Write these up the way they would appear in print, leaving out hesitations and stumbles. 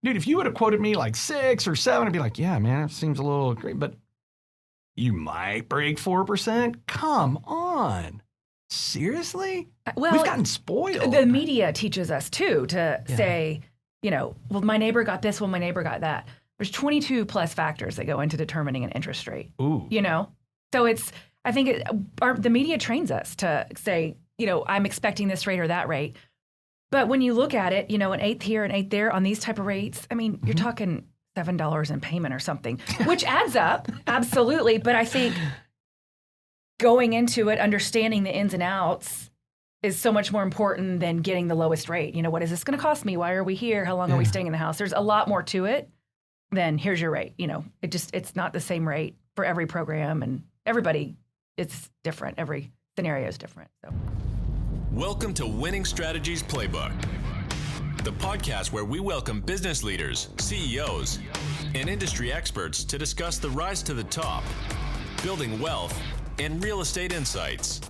dude, if you would have quoted me like 6 or 7, I'd be like, yeah, man, it seems a little great, but you might break 4%. Come on. Seriously? Well, we've gotten spoiled. The media teaches us too to say, well, my neighbor got this, well, my neighbor got that. There's 22 plus factors that go into determining an interest rate. Ooh. So I think the media trains us to say, I'm expecting this rate or that rate. But when you look at it, an eighth here, an eighth there on these type of rates, I mean, you're talking $7 in payment or something, which adds up, absolutely. But I think going into it, understanding the ins and outs is so much more important than getting the lowest rate. What is this going to cost me? Why are we here? How long are we staying in the house? There's a lot more to it than here's your rate. It's not the same rate for every program, and everybody, it's different. Every scenario is different. So. Welcome to Winning Strategies Playbook, the podcast where we welcome business leaders, CEOs, and industry experts to discuss the rise to the top, building wealth, and real estate insights.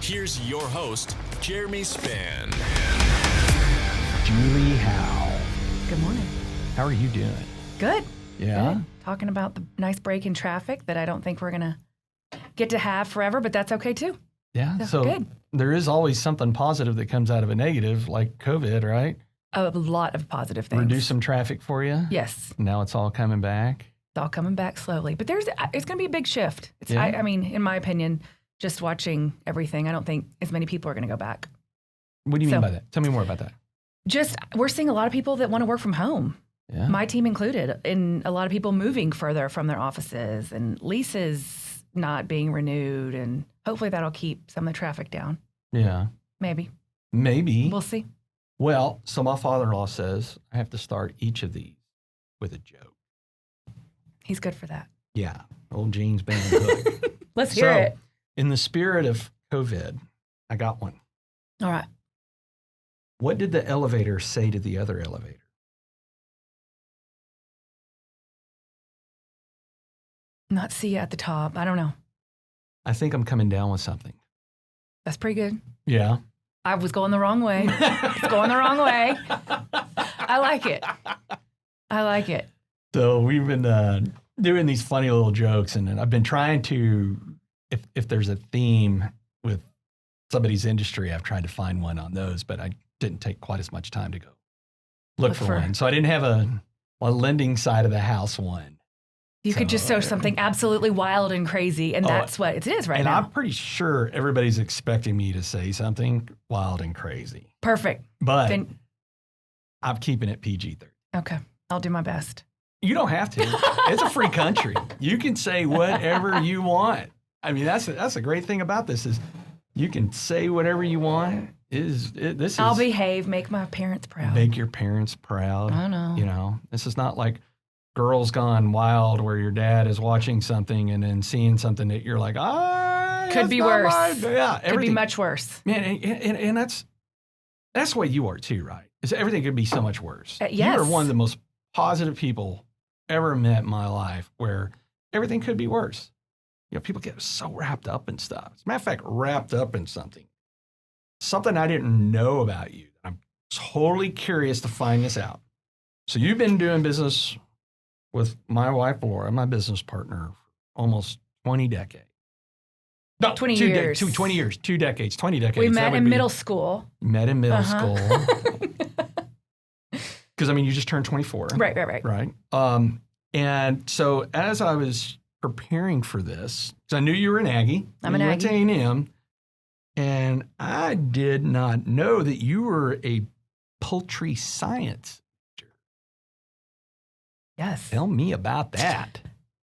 Here's your host, Jeremy Spann. Julie Howell. Good morning. How are you doing? Good. Yeah. Good. Talking about the nice break in traffic that I don't think we're going to get to have forever, but that's okay too. Yeah. So good. There is always something positive that comes out of a negative, like COVID, right? A lot of positive things. Reduce some traffic for you? Yes. Now it's all coming back? It's all coming back slowly. But it's going to be a big shift. I mean, in my opinion, just watching everything, I don't think as many people are going to go back. What do you mean by that? Tell me more about that. We're seeing a lot of people that want to work from home. Yeah. My team included, and a lot of people moving further from their offices and leases not being renewed, and hopefully that'll keep some of the traffic down. Yeah. Maybe. We'll see. Well, so my father-in-law says I have to start each of these with a joke. He's good for that. Yeah. Old Gene's been hook. Let's hear it. In the spirit of COVID, I got one. All right. What did the elevator say to the other elevator? Not see you at the top. I don't know. I think I'm coming down with something. That's pretty good. Yeah. I was going the wrong way. It's going the wrong way. I like it. So we've been doing these funny little jokes, and I've been trying to, if there's a theme with somebody's industry, I've tried to find one on those, but I didn't take quite as much time to go look for one. So I didn't have a lending side of the house one. You could just show something absolutely wild and crazy, and that's what it is right now. And I'm pretty sure everybody's expecting me to say something wild and crazy. Perfect. But I'm keeping it PG-13. Okay. I'll do my best. You don't have to. It's a free country. You can say whatever you want. I mean, that's a great thing about this is you can say whatever you want. I'll behave, make my parents proud. Make your parents proud. I know. This is not like Girls Gone Wild where your dad is watching something and then seeing something that you're like, could be worse. Yeah, could be much worse. Man, and that's the way you are too, right? Is everything could be so much worse. Yes. You are one of the most positive people ever met in my life where everything could be worse. People get so wrapped up in stuff. As a matter of fact, wrapped up in something I didn't know about you. I'm totally curious to find this out. So you've been doing business with my wife, Laura, my business partner, for almost 20 decades. No, 20 years. 20 years, 2 decades, 20 decades. We met in middle school. Met in middle school. Because, you just turned 24. Right. And so as I was preparing for this, because I knew you were an Aggie. I'm an Aggie. You went to A&M. And I did not know that you were a poultry science major. Yes. Tell me about that.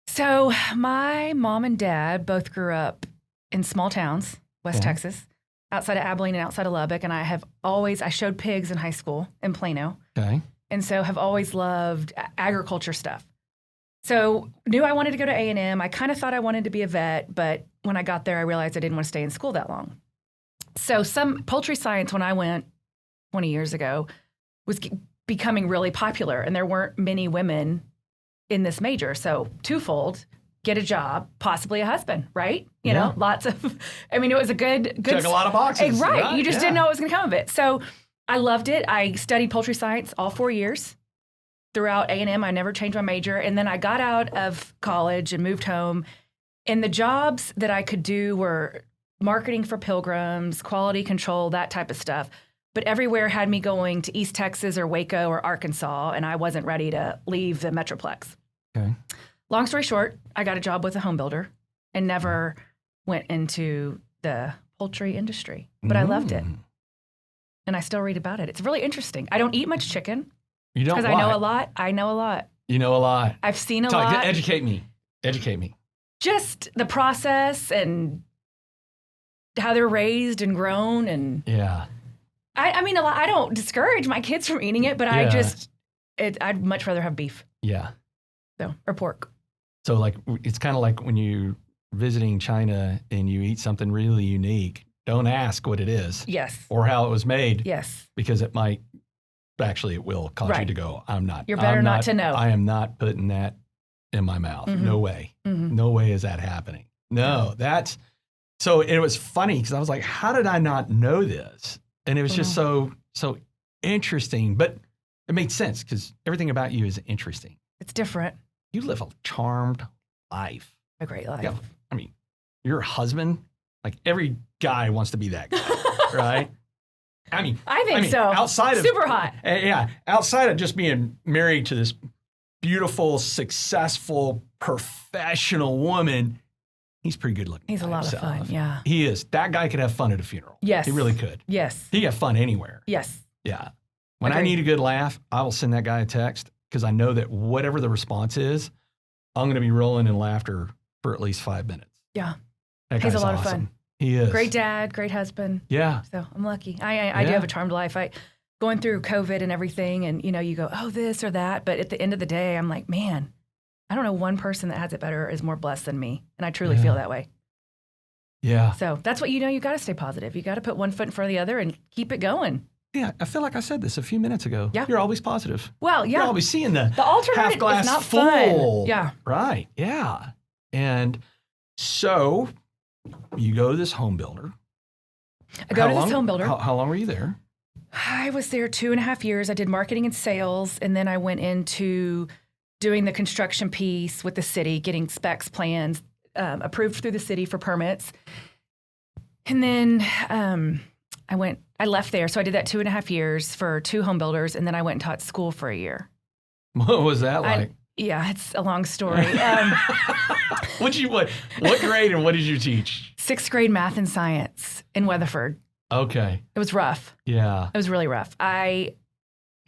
So my mom and dad both grew up in small towns, West Texas, outside of Abilene and outside of Lubbock. And I showed pigs in high school in Plano. Okay. And so have always loved agriculture stuff. So knew I wanted to go to A&M. I kind of thought I wanted to be a vet, but when I got there, I realized I didn't want to stay in school that long. So some poultry science, when I went 20 years ago, was becoming really popular, and there weren't many women in this major. So twofold, get a job, possibly a husband, right? You know, lots of, it was a good. Check a lot of boxes. Right. You just didn't know what was going to come of it. So I loved it. I studied poultry science all 4 years. throughout A&M. I never changed my major. And then I got out of college and moved home. And the jobs that I could do were marketing for Pilgrims, quality control, that type of stuff. But everywhere had me going to East Texas or Waco or Arkansas, and I wasn't ready to leave the Metroplex. Okay. Long story short, I got a job with a home builder and never went into the poultry industry. But I loved it. And I still read about it. It's really interesting. I don't eat much chicken. You don't? Because I know a lot. I know a lot. You know a lot. I've seen a lot. Educate me. Educate me. Just the process and how they're raised and grown. And Yeah. I mean, a lot. I don't discourage my kids from eating it, but I'd much rather have beef. Yeah. Or pork. So like, it's kind of like when you visiting China and you eat something really unique, don't ask what it is. Yes. Or how it was made. Yes. Because it will cause you to go, You're better not to know. I am not putting that in my mouth. Mm-hmm. No way. Mm-hmm. No way is that happening. No, so it was funny because I was like, how did I not know this? And it was just so interesting, but it made sense because everything about you is interesting. It's different. You live a charmed life. A great life. Yeah. I mean, your husband, like every guy wants to be that guy, right? I think so. Outside of super hot. Yeah, outside of just being married to this beautiful, successful, professional woman, he's pretty good looking. He's a lot of fun. Yeah. He is. That guy could have fun at a funeral. Yes. He really could. Yes. He could have fun anywhere. Yes. Yeah. When I Agreed. need a good laugh, I will send that guy a text because I know that whatever the response is, I'm going to be rolling in laughter for at least 5 minutes. Yeah. That He's guy's a lot awesome. of fun. He is. Great dad, great husband. Yeah. So I'm lucky. I do have a charmed life. Going through COVID and everything, and you go, oh, this or that. But at the end of the day, I'm like, man, I don't know one person that has it better or is more blessed than me. And I truly feel that way. Yeah. So that's what you got to stay positive. You got to put one foot in front of the other and keep it going. Yeah, I feel like I said this a few minutes ago. Yeah. You're always positive. Well, yeah. You're always seeing the alternate half glass is not full. fun. Yeah. Right. Yeah. And so you go to this home builder. I go to this home builder. How long were you there? I was there 2.5 years. I did marketing and sales, and then I went into doing the construction piece with the city, getting specs, plans approved through the city for permits. And then I left there. So I did that 2.5 years for 2 home builders, and then I went and taught school for a year. What was that like? Yeah, it's a long story. What grade and what did you teach? 6th grade math and science in Weatherford. Okay. It was rough. Yeah. It was really rough. I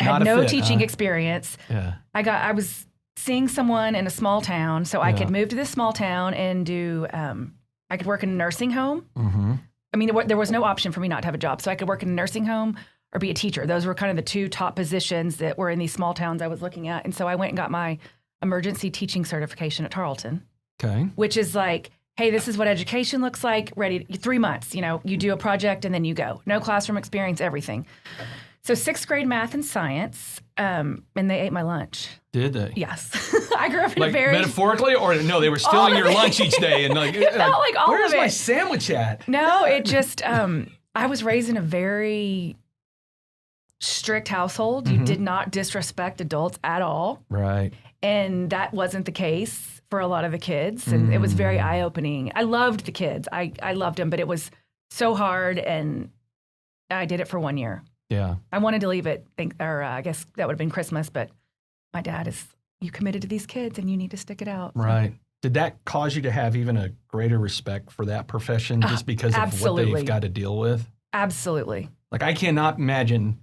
Not had a no fit, teaching huh? experience. Yeah. I was seeing someone in a small town, so I could move to this small town and do. I could work in a nursing home. Mm-hmm. I mean, there was no option for me not to have a job, so I could work in a nursing home or be a teacher. Those were kind of the 2 top positions that were in these small towns I was looking at, and so I went and got my emergency teaching certification at Tarleton. Okay. Which is like, hey, this is what education looks like. Ready, 3 months. You do a project and then you go. No classroom experience, everything. So 6th grade math and science, and they ate my lunch. Did they? Yes. I grew up in Like a very... metaphorically, or no, they were stealing your lunch each day and like, It felt like all where's of it. my sandwich at? No, it just, I was raised in a very strict household. You did not disrespect adults at all. Right. And that wasn't the case for a lot of the kids. And it was very eye-opening. I loved the kids. I loved them, but it was so hard, and I did it for 1 year. Yeah. I wanted to leave it, I guess that would have been Christmas, but my dad is, you committed to these kids and you need to stick it out. So. Right. Did that cause you to have even a greater respect for that profession just because of absolutely. what they've got to deal with? Absolutely. Like, I cannot imagine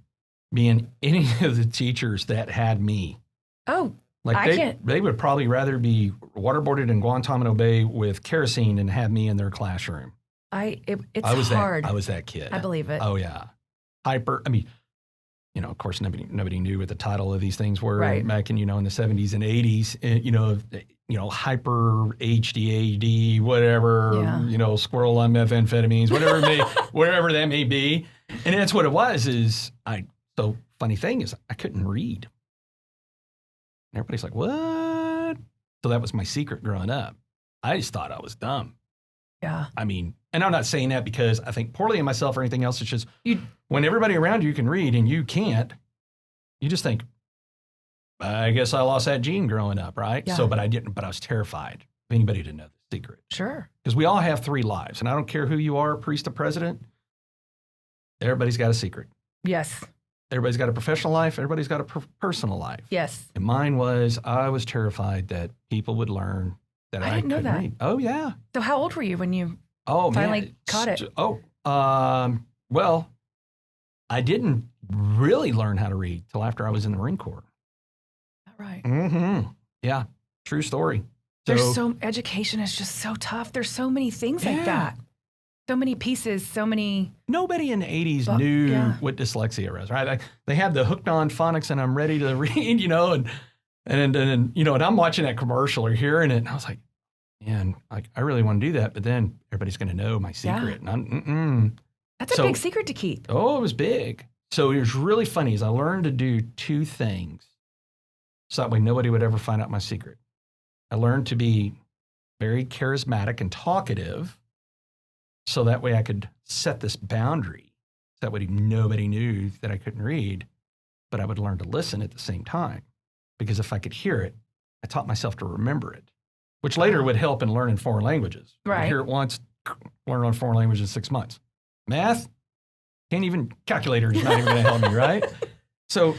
being any of the teachers that had me. Oh, Like they would probably rather be waterboarded in Guantanamo Bay with kerosene than have me in their classroom. It's I was hard. I was that kid. I believe it. Oh yeah. Hyper. I mean, of course, nobody knew what the title of these things were back in, in the 70s and 80s. Hyper HDAD, whatever, squirrel on methamphetamines, whatever that may be. And that's what it was so funny thing is I couldn't read. And everybody's like, what? So that was my secret growing up. I just thought I was dumb. Yeah. I mean, and I'm not saying that because I think poorly of myself or anything else. It's just when everybody around you can read and you can't, you just think, I guess I lost that gene growing up, right? Yeah. So, but I was terrified of anybody to know the secret. Sure. Because we all have 3 lives. And I don't care who you are, priest or president, everybody's got a secret. Yes. Everybody's got a professional life. Everybody's got a personal life. Yes. And mine I was terrified that people would learn that I didn't know couldn't that. read. Oh, yeah. So how old were you when you Finally man. Caught it? Well, I didn't really learn how to read till after I was in the Marine Corps. Right. Mm-hmm. Yeah. True story. Education is just so tough. There's so many things like that. So many pieces, so many. Nobody in the 80s knew what dyslexia was, right? They had the hooked on phonics and I'm ready to read, and I'm watching that commercial or hearing it. And I was like, man, I really want to do that. But then everybody's going to know my secret. Yeah. And That's a big secret to keep. Oh, it was big. So it was really funny is I learned to do 2 things so that way nobody would ever find out my secret. I learned to be very charismatic and talkative so that way I could set this boundary. That way nobody knew that I couldn't read, but I would learn to listen at the same time. Because if I could hear it, I taught myself to remember it, which later would help in learning foreign languages. Right. I hear it once, learn on foreign language in 6 months. Math, can't even, calculator is not even going to help me, right? So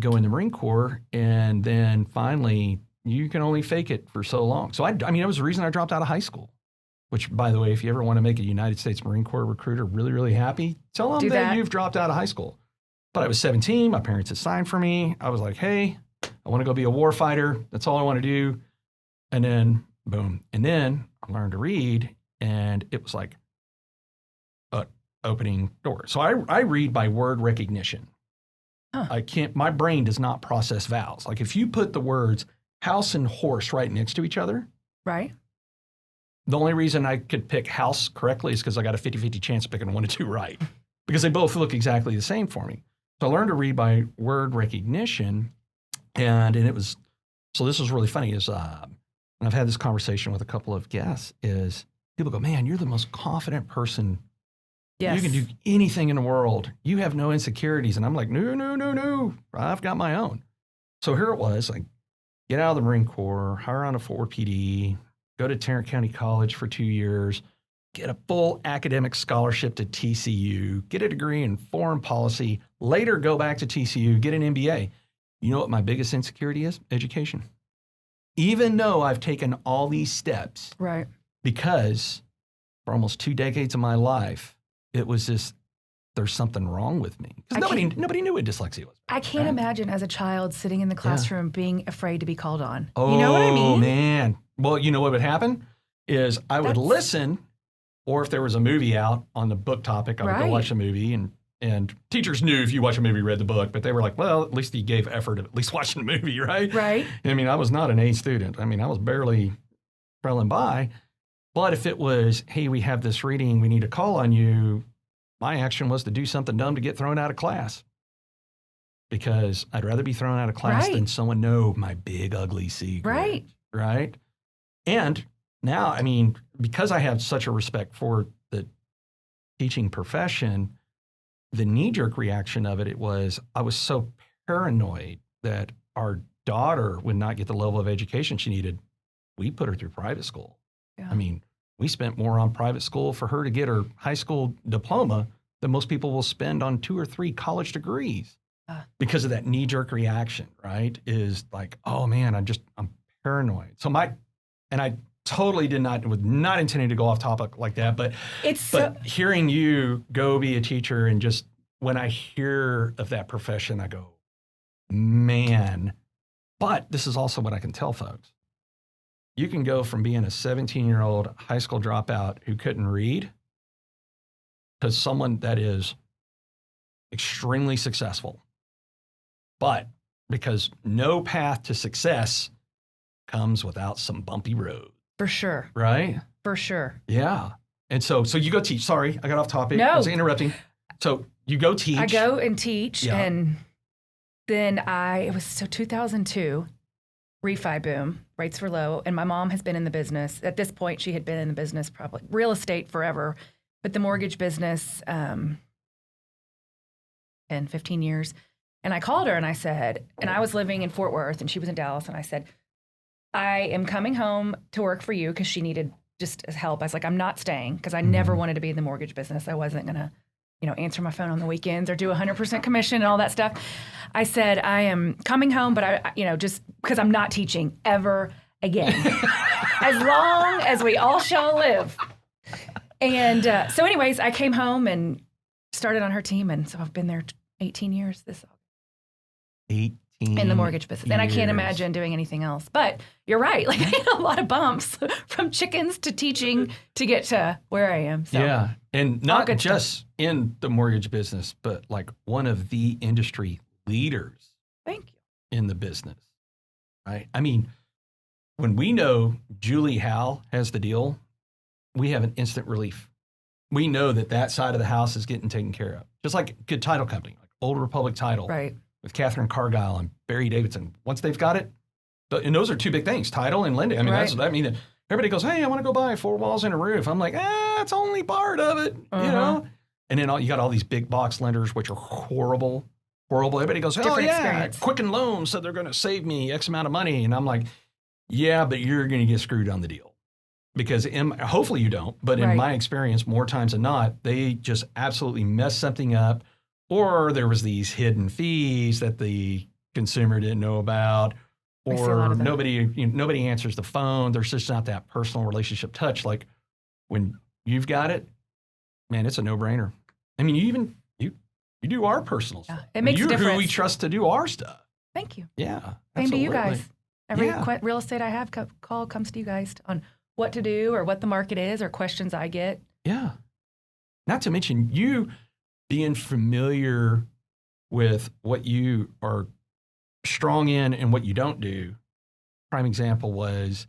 go in the Marine Corps, and then finally, you can only fake it for so long. So that was the reason I dropped out of high school, which, by the way, if you ever want to make a United States Marine Corps recruiter really, really happy, tell them that you've dropped out of high school. But I was 17. My parents had signed for me. I was like, hey, I want to go be a war fighter. That's all I want to do. And then, boom. And then I learned to read, and it was like opening doors. So I read by word recognition. Huh. My brain does not process vowels. Like if you put the words house and horse right next to each other. Right. The only reason I could pick house correctly is because I got a 50-50 chance of picking 1 and 2 right. Because they both look exactly the same for me. So I learned to read by word recognition. And it was, so this was really funny is, and I've had this conversation with a couple of guests, is people go, man, you're the most confident person. Yes. You can do anything in the world. You have no insecurities. And I'm like, no. I've got my own. So here it was, like, get out of the Marine Corps, hire on a Ford PD, go to Tarrant County College for 2 years, get a full academic scholarship to TCU, get a degree in foreign policy, later go back to TCU, get an MBA. You know what my biggest insecurity is? Education. Even though I've taken all these steps. Right. Because for almost 2 decades of my life, it was just, there's something wrong with me. Because nobody knew what dyslexia was. I can't imagine as a child sitting in the classroom being afraid to be called on. Oh, you know what I mean? Oh, man. Well, you know what would happen? Is I would listen, or if there was a movie out on the book topic, I would go watch a movie. And teachers knew if you watch a movie, read the book, but they were like, well, at least you gave effort of at least watching the movie, right? Right. I mean, I was not an A student. I mean, I was barely trailing by. But if it was, hey, we have this reading, we need to call on you, my action was to do something dumb to get thrown out of class. Because I'd rather be thrown out of class than someone know my big, ugly secret. Right. And now, I mean, because I have such a respect for the teaching profession, the knee-jerk reaction of it was I was so paranoid that our daughter would not get the level of education she needed. We put her through private school. Yeah. I mean, we spent more on private school for her to get her high school diploma than most people will spend on 2 or 3 college degrees because of that knee-jerk reaction, right? Is like, oh man, I'm paranoid. So I totally was not intending to go off topic like that, but hearing you go be a teacher and just when I hear of that profession, I go, man. But this is also what I can tell folks. You can go from being a 17-year-old high school dropout who couldn't read to someone that is extremely successful. But because no path to success comes without some bumpy road. For sure. Right? For sure. Yeah. And so you go teach. Sorry, I got off topic. No. I was interrupting. So you go teach. I go and teach. Yeah. And then it was 2002, refi boom, rates were low. And my mom has been in the business. At this point, she had been in the business probably real estate forever, but the mortgage business, 10, 15 years. And I called her and I said, and I was living in Fort Worth and she was in Dallas. And I said, I am coming home to work for you because she needed just help. I was like, I'm not staying because I never wanted to be in the mortgage business. I wasn't going to, answer my phone on the weekends or do 100% commission and all that stuff. I said, I am coming home, but I just because I'm not teaching ever again, as long as we all shall live. And so anyways, I came home and started on her team. And so I've been there 18 years this August. 18 in the mortgage business. And I can't years. imagine doing anything else. But you're right. Like I had a lot of bumps from chickens to teaching to get to where I am. So Yeah. And not good just in the mortgage business, but like one of the industry leaders thank you. in the business, right? I mean, when we know Julie Howell has the deal, we have an instant relief. We know that side of the house is getting taken care of. Just like a good title company, like Old Republic Title Right. with Catherine Cargile and Barry Davidson. Once they've got it, and those are two big things, title and lending. I mean, Right. I mean, everybody goes, hey, I want to go buy 4 walls and a roof. I'm like, it's only part of it, you know? And then you got all these big box lenders, which are horrible. Everybody goes, Different yeah, experience. Quicken Loans said they're going to save me X amount of money. And I'm like, yeah, but you're going to get screwed on the deal. Because hopefully you don't, but in Right. my experience, more times than not, they just absolutely mess something up, or there was these hidden fees that the consumer didn't know about, I see a lot or of that. nobody answers the phone. There's just not that personal relationship touch. Like when you've got it, man, it's a no-brainer. I mean, you do our personal Yeah, stuff. it makes a You're who we difference. trust to do our stuff. Thank you. Yeah, Same to you absolutely. guys. Every Yeah. real estate I have call comes to you guys on what to do or what the market is or questions I get. Yeah. Not to mention you being familiar with what you are strong in and what you don't do. Prime example was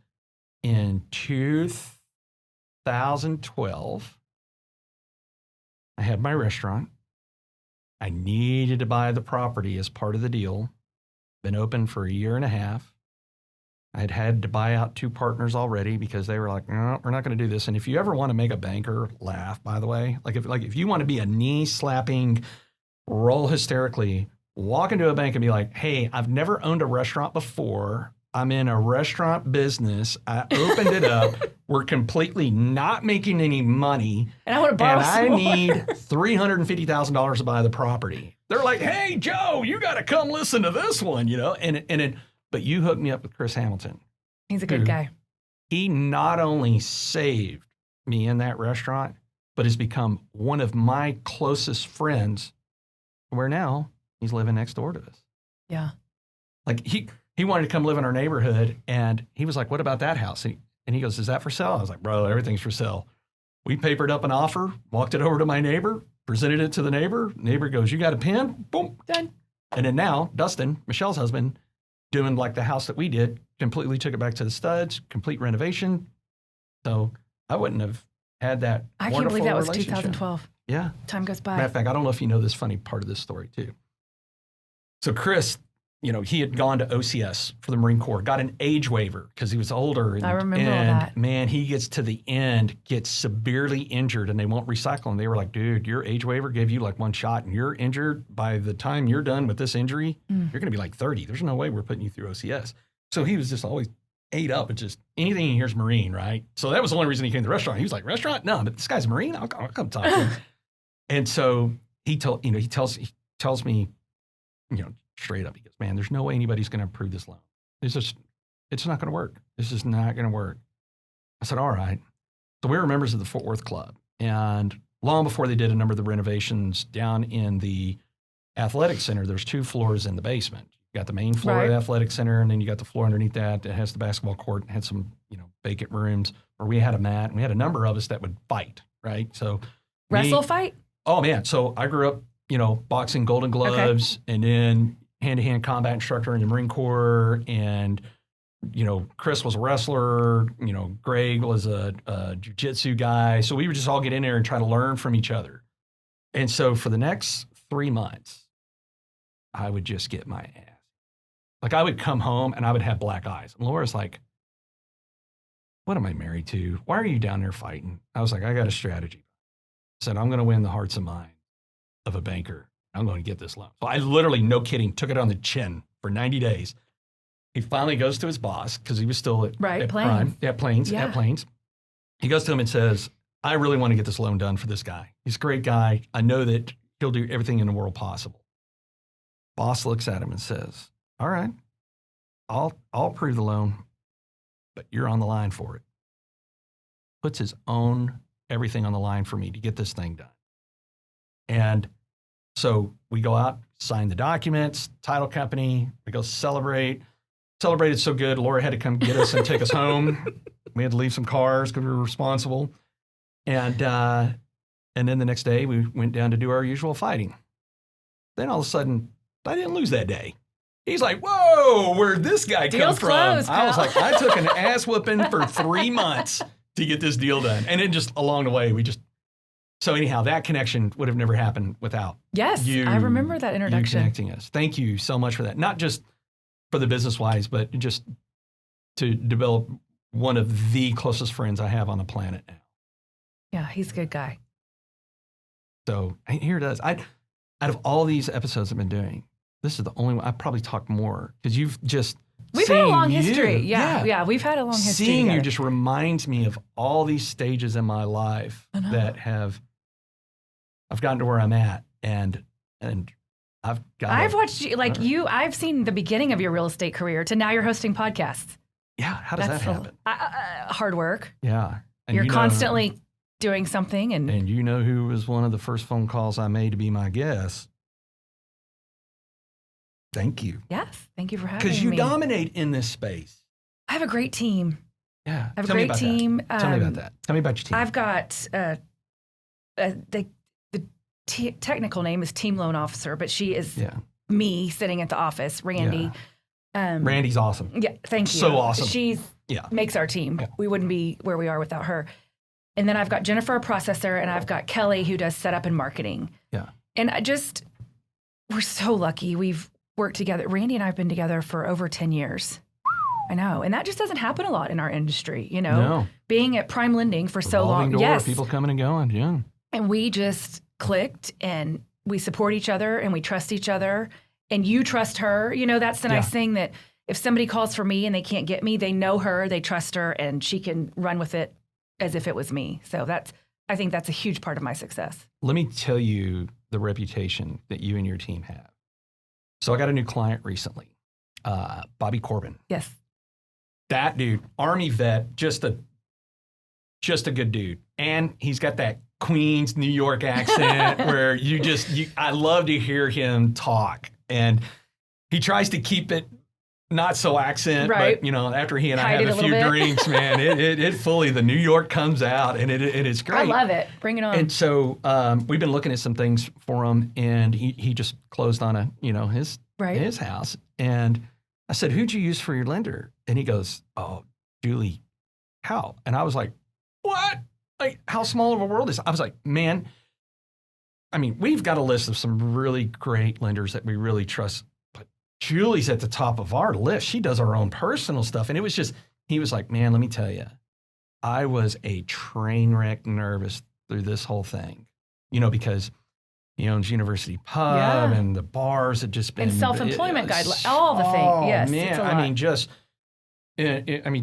in 2012, I had my restaurant. I needed to buy the property as part of the deal. Been open for a year and a half. I had to buy out 2 partners already because they were like, no, we're not going to do this. And if you ever want to make a banker laugh, by the way, if you want to be a knee slapping, roll hysterically, walk into a bank and be like, hey, I've never owned a restaurant before. I'm in a restaurant business. I opened it up. We're completely not making any money. And I want to borrow And some I more. need $350,000 to buy the property. They're like, hey, Joe, you got to come listen to this one, But you hooked me up with Chris Hamilton. He's a good Dude. guy. He not only saved me in that restaurant, but has become one of my closest friends, where now he's living next door to us. Yeah. Like he wanted to come live in our neighborhood, and he was like, what about that house? And he goes, is that for sale? I was like, bro, everything's for sale. We papered up an offer, walked it over to my neighbor, presented it to the neighbor. Neighbor goes, you got a pen? Boom. Done. And then now, Dustin, Michelle's husband, doing like the house that we did, completely took it back to the studs, complete renovation. So I wouldn't have had that I can't wonderful believe that was relationship. 2012. Yeah. Time goes by. Matter of fact, I don't know if you know this funny part of this story too. So Chris, he had gone to OCS for the Marine Corps, got an age waiver because he was older. I remember all and that. Man, he gets to the end, gets severely injured, and they won't recycle him. They were like, dude, your age waiver gave you like 1 shot, and you're injured. By the time you're done with this injury, you're going to be like 30. There's no way we're putting you through OCS. So he was just always ate up. It's just anything he hears Marine, right? So that was the only reason he came to the restaurant. He was like, restaurant? No, but this guy's a Marine. I'll come talk to him. And so he tells me, straight up, he goes, man, there's no way anybody's going to approve this loan. It's not going to work. It's just not going to work. I said, all right. So we were members of the Fort Worth Club. And long before they did a number of the renovations down in the athletic center, there's 2 floors in the basement. You got the main floor of the Right. athletic center, and then you got the floor underneath that has the basketball court and had some, vacant rooms where we had a mat, and we had a number of us that would fight, right? So Wrestle fight? Oh man, so I grew up, boxing Golden Gloves, and then hand-to-hand combat instructor in the Marine Corps, and Chris was a wrestler, Greg was a jiu-jitsu guy. So we would just all get in there and try to learn from each other. And so for the next 3 months, I would just get my ass. Like I would come home and I would have black eyes. And Laura's like, what am I married to? Why are you down there fighting? I was like, I got a strategy. I said, I'm going to win the hearts and minds of a banker. I'm going to get this loan. So I literally, no kidding, took it on the chin for 90 days. He finally goes to his boss because he was still at Plains. Prime, at Plains. He goes to him and says, I really want to get this loan done for this guy. He's a great guy. I know that he'll do everything in the world possible. Boss looks at him and says, all right, I'll approve the loan, but you're on the line for it. Puts his own everything on the line for me to get this thing done. And so we go out, sign the documents, title company, we go celebrate. Celebrated so good, Laura had to come get us and take us home. We had to leave some cars because we were responsible. And then the next day, we went down to do our usual fighting. Then all of a sudden, I didn't lose that day. He's like, whoa, where'd this guy come from? Closed, I was like, I took an ass whooping for 3 months to get this deal done. And then just along the way, so anyhow, that connection would have never happened without Yes, you. I remember that introduction. You connecting us. Thank you so much for that. Not just for the business-wise, but just to develop one of the closest friends I have on the planet now. Yeah, he's a good guy. So here it is. Out of all these episodes I've been doing, this is the only one. I probably talk more because you've just We've had a long history. Yeah, we've had a long history Seeing together. you just reminds me of all these stages in my life that I've gotten to where I'm at, and I've watched you, I've seen the beginning of your real estate career to now you're hosting podcasts. Yeah, how does that happen? Hard work. Yeah. And You're constantly doing something. And you know who was one of the first phone calls I made to be my guest? Thank you. Yes, thank you for having me. Because you dominate in this space. I have a great team. Yeah. I have a great team. Tell me about that. Tell me about your team. I've got the technical name is team loan officer, but she is me sitting at the office, Randy. Yeah. Randy's awesome. Yeah, thank you. So awesome. She's makes our team. Yeah. We wouldn't be where we are without her. And then I've got Jennifer, a processor, and I've got Kelly, who does setup and marketing. Yeah. And we're so lucky. We've worked together. Randy and I have been together for over 10 years. I know. And that just doesn't happen a lot in our industry, you know? No. Being at Prime Lending for so Revolving long. door, Yes. people coming and going, yeah. And we just clicked and we support each other and we trust each other. And you trust her. You know, that's the nice thing, that if somebody calls for me and they can't get me, they know her, they trust her, and she can run with it as if it was me. So I think that's a huge part of my success. Let me tell you the reputation that you and your team have. So I got a new client recently, Bobby Corbin. Yes. That dude, Army vet, just a good dude. And he's got that Queens, New York accent where I love to hear him talk. And he tries to keep it not so accent, but after he and I have a few drinks, man, it fully, the New York comes out, and it is great. I love it. Bring it on. And so we've been looking at some things for him, and he just closed on his house. And I said, who'd you use for your lender? And he goes, oh, Julie Howell. And I was like, what? Like, how small of a world is it? I was like, man, I mean, we've got a list of some really great lenders that we really trust. Julie's at the top of our list. She does our own personal stuff. And it was he was like, man, let me tell you, I was a train wreck nervous through this whole thing, because he owns University Pub and the bars had just been. And self-employment guidelines, all the things. Yes, man, it's a lot.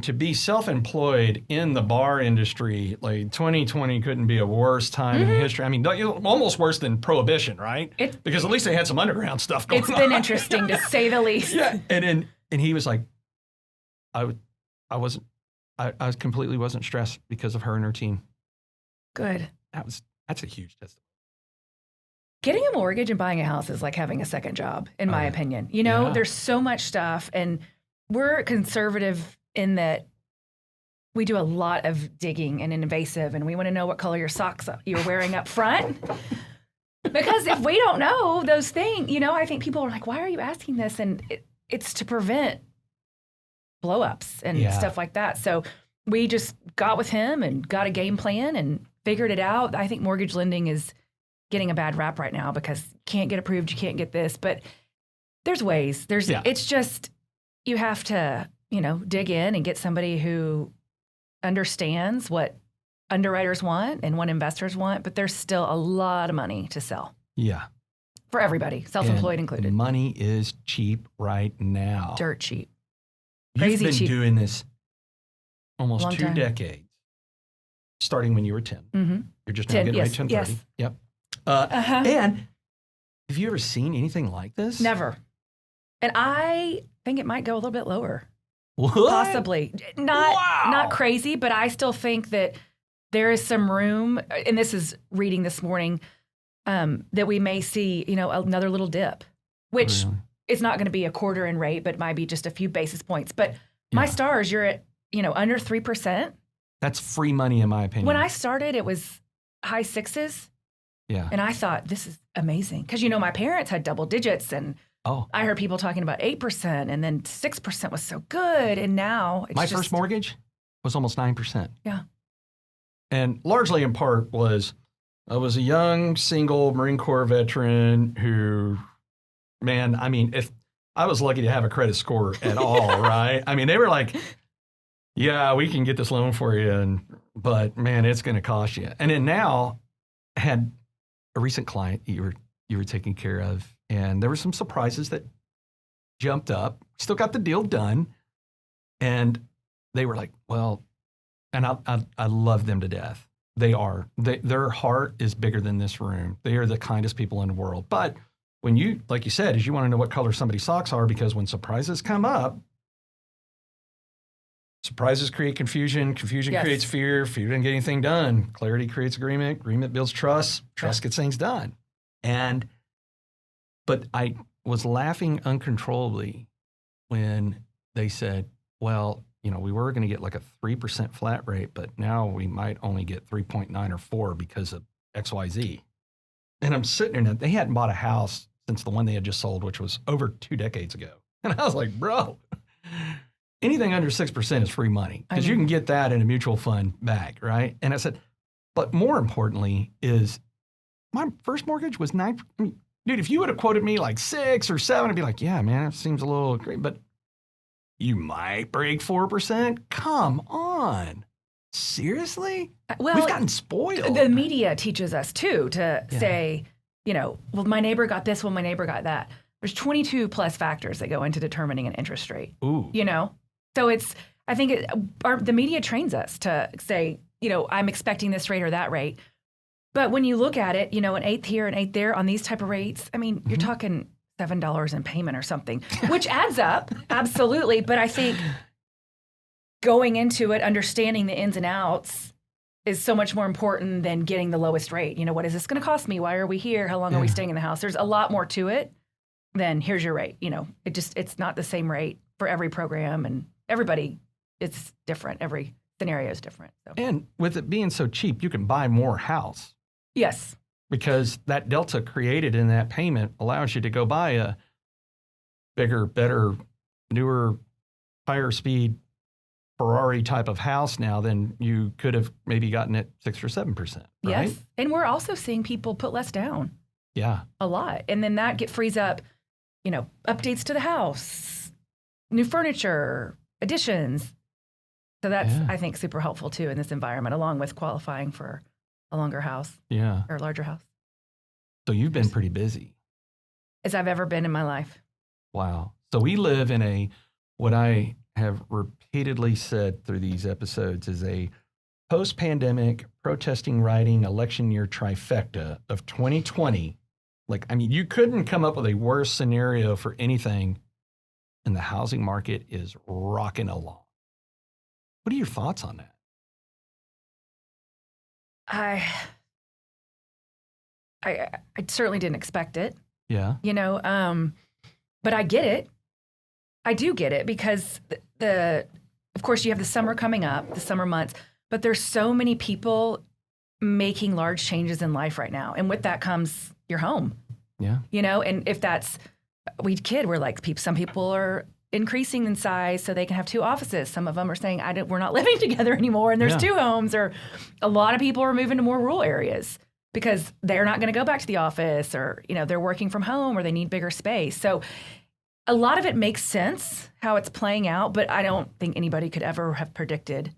to be self-employed in the bar industry, like 2020 couldn't be a worse time in history. I mean, almost worse than Prohibition, right? Because at least they had some underground stuff going on. It's been interesting to say the least. Yeah, and he was like, I completely wasn't stressed because of her and her team. Good. That's a huge testimony. Getting a mortgage and buying a house is like having a second job, in my opinion. There's so much stuff, and we're conservative in that we do a lot of digging and invasive, and we want to know what color your socks you're wearing up front. Because if we don't know those things, I think people are like, why are you asking this? And it's to prevent blow-ups and stuff like that. So we just got with him and got a game plan and figured it out. I think mortgage lending is getting a bad rap right now because you can't get approved, you can't get this, but there's ways. It's just, you have to, dig in and get somebody who understands what underwriters want and what investors want, but there's still a lot of money to sell. Yeah. for everybody, self-employed And included. money is cheap right now. Dirt cheap. You've Crazy been cheap. doing this almost Long 2 time. decades, starting when you were 10. Mm-hmm. You're just now 10, getting ready yes, to turn 30. yes. Yep. Uh-huh. And have you ever seen anything like this? Never. And I think it might go a little bit lower. What? Possibly. Not crazy, but I still think that there is some room, and this is reading this morning, that we may see, another little dip, which Really? is not going to be a quarter in rate, but might be just a few basis points. But my Yeah. stars, you're at, under 3%. That's free money, in my opinion. When I started, it was high sixes. Yeah. And I thought, this is amazing. Because, my parents had double digits, and Oh, I heard people talking about 8%, and then 6% was so good. And now it's my just, first mortgage was almost 9%. Yeah. And largely in part was I was a young, single Marine Corps veteran who, man, I mean, if I was lucky to have a credit score at all, right? I mean, they were like, yeah, we can get this loan for you, but man, it's going to cost you. And then now I had a recent client you were taking care of, and there were some surprises that jumped up. Still got the deal done, and they were like, well, and I love them to death. Their heart is bigger than this room. They are the kindest people in the world. But when you, like you said, is you want to know what color somebody's socks are, because when surprises come up, surprises create confusion. Confusion Yes. creates fear. Fear doesn't get anything done. Clarity creates agreement. Agreement builds trust. Trust gets things done. But I was laughing uncontrollably when they said, well, we were going to get like a 3% flat rate, but now we might only get 3.9 or 4 because of XYZ. And I'm sitting there, and they hadn't bought a house since the one they had just sold, which was over 2 decades ago. And I was like, bro, anything under 6% is free money, because you can get that in a mutual fund back, right? And I said, but more importantly is my first mortgage was 9. I mean, dude, if you would have quoted me like 6 or 7, I'd be like, yeah, man, it seems a little great, but you might break 4%. Come on. Seriously? Well, we've gotten spoiled. The media teaches us too to say, well, my neighbor got this, well, my neighbor got that. There's 22 plus factors that go into determining an interest rate. Ooh. So I think the media trains us to say, I'm expecting this rate or that rate. But when you look at it, an eighth here, an eighth there on these type of rates, I mean, you're talking $7 in payment or something, which adds up, absolutely. But I think going into it, understanding the ins and outs is so much more important than getting the lowest rate. What is this going to cost me? Why are we here? How long are we staying in the house? There's a lot more to it than here's your rate. It's not the same rate for every program, and everybody, it's different. Every scenario is different. So. And with it being so cheap, you can buy more house. Yes. Because that delta created in that payment allows you to go buy a bigger, better, newer, higher speed Ferrari type of house now than you could have maybe gotten at 6 or 7%. Right? Yes. And we're also seeing people put less down. Yeah. A lot. And then that frees up, updates to the house, new furniture, additions. So that's, I think, super helpful too in this environment, along with qualifying for a longer house. Yeah. Or a larger house. So you've been pretty busy. As I've ever been in my life. Wow. So we live in what I have repeatedly said through these episodes is a post-pandemic protesting, writing, election year trifecta of 2020. You couldn't come up with a worse scenario for anything, and the housing market is rocking along. What are your thoughts on that? I certainly didn't expect it. Yeah. But I get it. I do get it, because of course you have the summer coming up, the summer months, but there's so many people making large changes in life right now. And with that comes your home. Yeah. And if that's, we're like, some people are increasing in size so they can have 2 offices. Some of them are saying, we're not living together anymore, and there's 2 homes. Or a lot of people are moving to more rural areas because they're not going to go back to the office, or, they're working from home, or they need bigger space. So a lot of it makes sense how it's playing out, but I don't think anybody could ever have predicted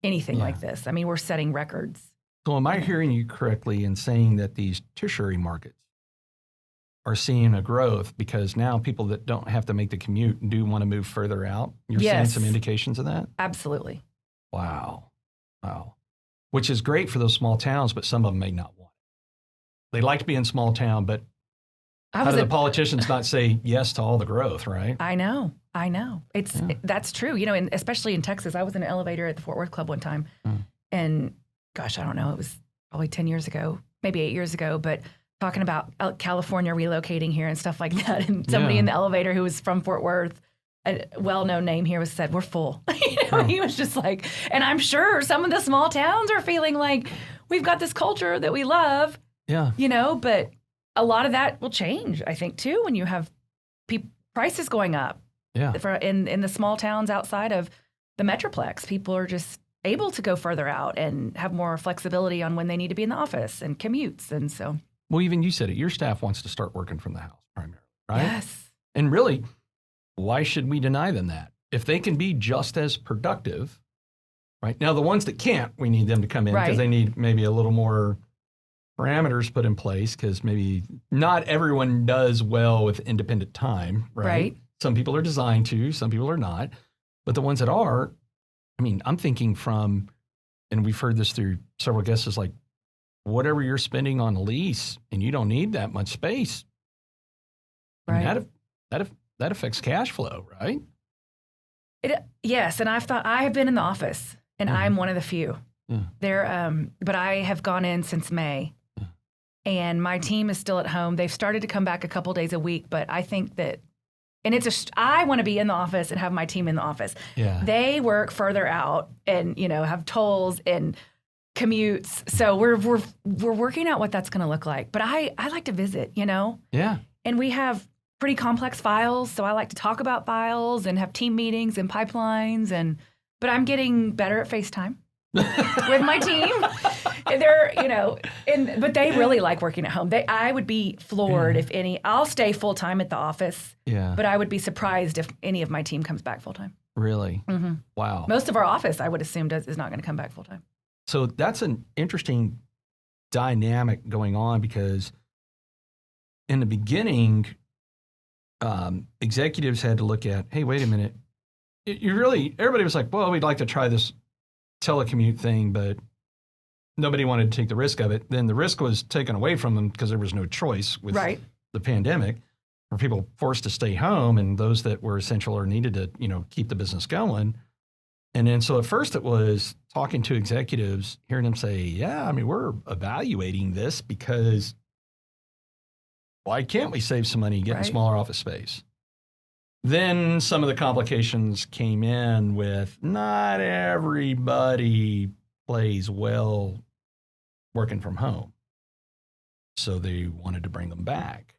anything like this. I mean, we're setting records. So am I hearing you correctly in saying that these tertiary markets are seeing a growth because now people that don't have to make the commute do want to move further out. You're seeing Yes. some indications of that? Absolutely. Wow. Which is great for those small towns, but some of them may not want it. They like to be in small town, but how do the politicians not say yes to all the growth, right? I know. That's true. And especially in Texas, I was in an elevator at the Fort Worth Club one time, and gosh, I don't know, it was probably 10 years ago, maybe 8 years ago, but talking about California relocating here and stuff like that. And somebody in the elevator who was from Fort Worth, a well-known name here, said, "We're full." He was just like, and I'm sure some of the small towns are feeling like we've got this culture that we love. Yeah. But a lot of that will change, I think, too, when you have prices going up. Yeah. In the small towns outside of the Metroplex, people are just able to go further out and have more flexibility on when they need to be in the office and commutes. And so. Well, even you said it. Your staff wants to start working from the house primarily, right? Yes. And really, why should we deny them that? If they can be just as productive, right? Now, the ones that can't, we need them to come in because they need maybe a little more parameters put in place because maybe not everyone does well with independent time, right? Some people are designed to, some people are not. But the ones that are, I'm thinking from, and we've heard this through several guests, is like, whatever you're spending on a lease and you don't need that much space, right? That affects cash flow, right? Yes, and I have been in the office, and I'm one of the few. But I have gone in since May, and my team is still at home. They've started to come back a couple days a week, but I think that, and I want to be in the office and have my team in the office. Yeah. They work further out and have tolls and commutes, so we're working out what that's going to look like. But I like to visit, Yeah. And we have pretty complex files, so I like to talk about files and have team meetings and pipelines. But I'm getting better at FaceTime with my team. And they're, but they really like working at home. I would be floored if I'll stay full time at the office. Yeah. But I would be surprised if any of my team comes back full time. Really? Mm-hmm. Wow. Most of our office, I would assume, is not going to come back full time. So that's an interesting dynamic going on because in the beginning, executives had to look at, hey, wait a minute. Everybody was like, well, we'd like to try this telecommute thing, but nobody wanted to take the risk of it. Then the risk was taken away from them because there was no choice with the pandemic, for people forced to stay home and those that were essential or needed to, keep the business going. And then so at first it was talking to executives, hearing them say, yeah, we're evaluating this because why can't we save some money getting smaller office space? Then some of the complications came in with not everybody plays well working from home. So they wanted to bring them back.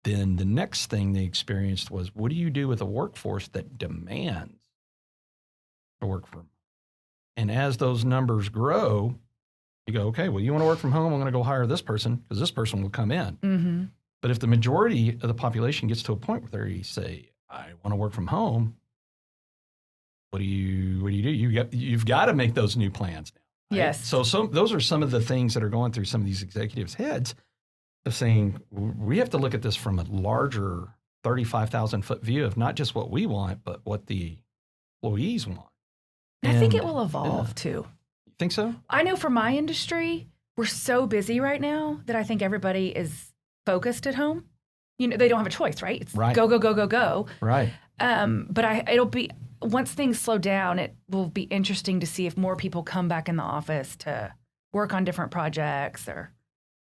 Then the next thing they experienced was, what do you do with a workforce that demands to work from home? And as those numbers grow, you go, okay, well, you want to work from home? I'm going to go hire this person because this person will come in. Mm-hmm. But if the majority of the population gets to a point where they say, I want to work from home, what do you do? You've got to make those new plans now. Right? Yes. So those are some of the things that are going through some of these executives' heads of saying, we have to look at this from a larger 35,000-foot view of not just what we want, but what the employees want. I think it will evolve too. You think so? I know for my industry, we're so busy right now that I think everybody is focused at home. They don't have a choice, right? It's go, go, go, go, go. Right. But it'll be, once things slow down, it will be interesting to see if more people come back in the office to work on different projects.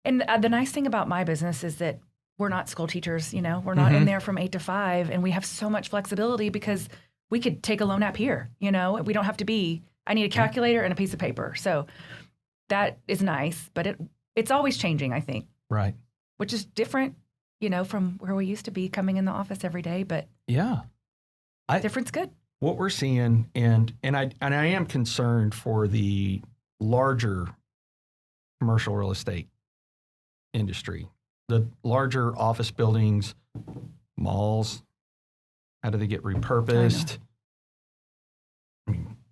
And the nice thing about my business is that we're not school teachers, we're not in there from 8 to 5, and we have so much flexibility because we could take a loan app here, we don't have to be, I need a calculator and a piece of paper. So that is nice, but it's always changing, I think. Right. Which is different, from where we used to be coming in the office every day, but yeah, different's good. What we're seeing, and I am concerned for the larger commercial real estate industry, the larger office buildings, malls. How do they get repurposed?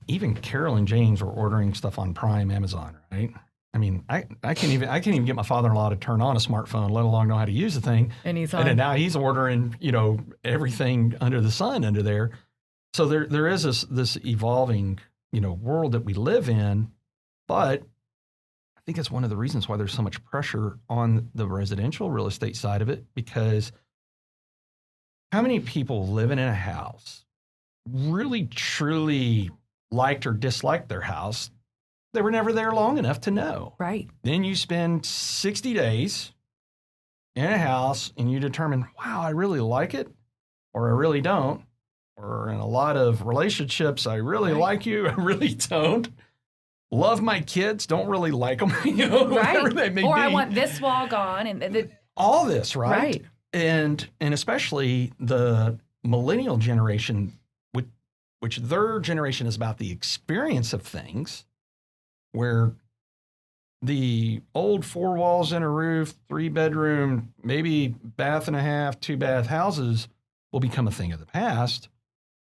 Even Carol and James were ordering stuff on Prime Amazon, right? I mean, I can't even get my father-in-law to turn on a smartphone, let alone know how to use the thing. And he's And then now he's ordering, everything under the sun under there. So there is this evolving, world that we live in, but I think it's one of the reasons why there's so much pressure on the residential real estate side of it, because how many people living in a house really truly liked or disliked their house? They were never there long enough to know. Right. Then you spend 60 days in a house and you determine, wow, I really like it, or I really don't. Or in a lot of relationships, I really like you, I really don't. Love my kids, don't really like them, whatever they may be. Or I want this wall gone. And all this, right? Right. And especially the millennial generation, which their generation is about the experience of things, where the old 4 walls and a roof, 3-bedroom, maybe bath and a half, 2-bath houses will become a thing of the past,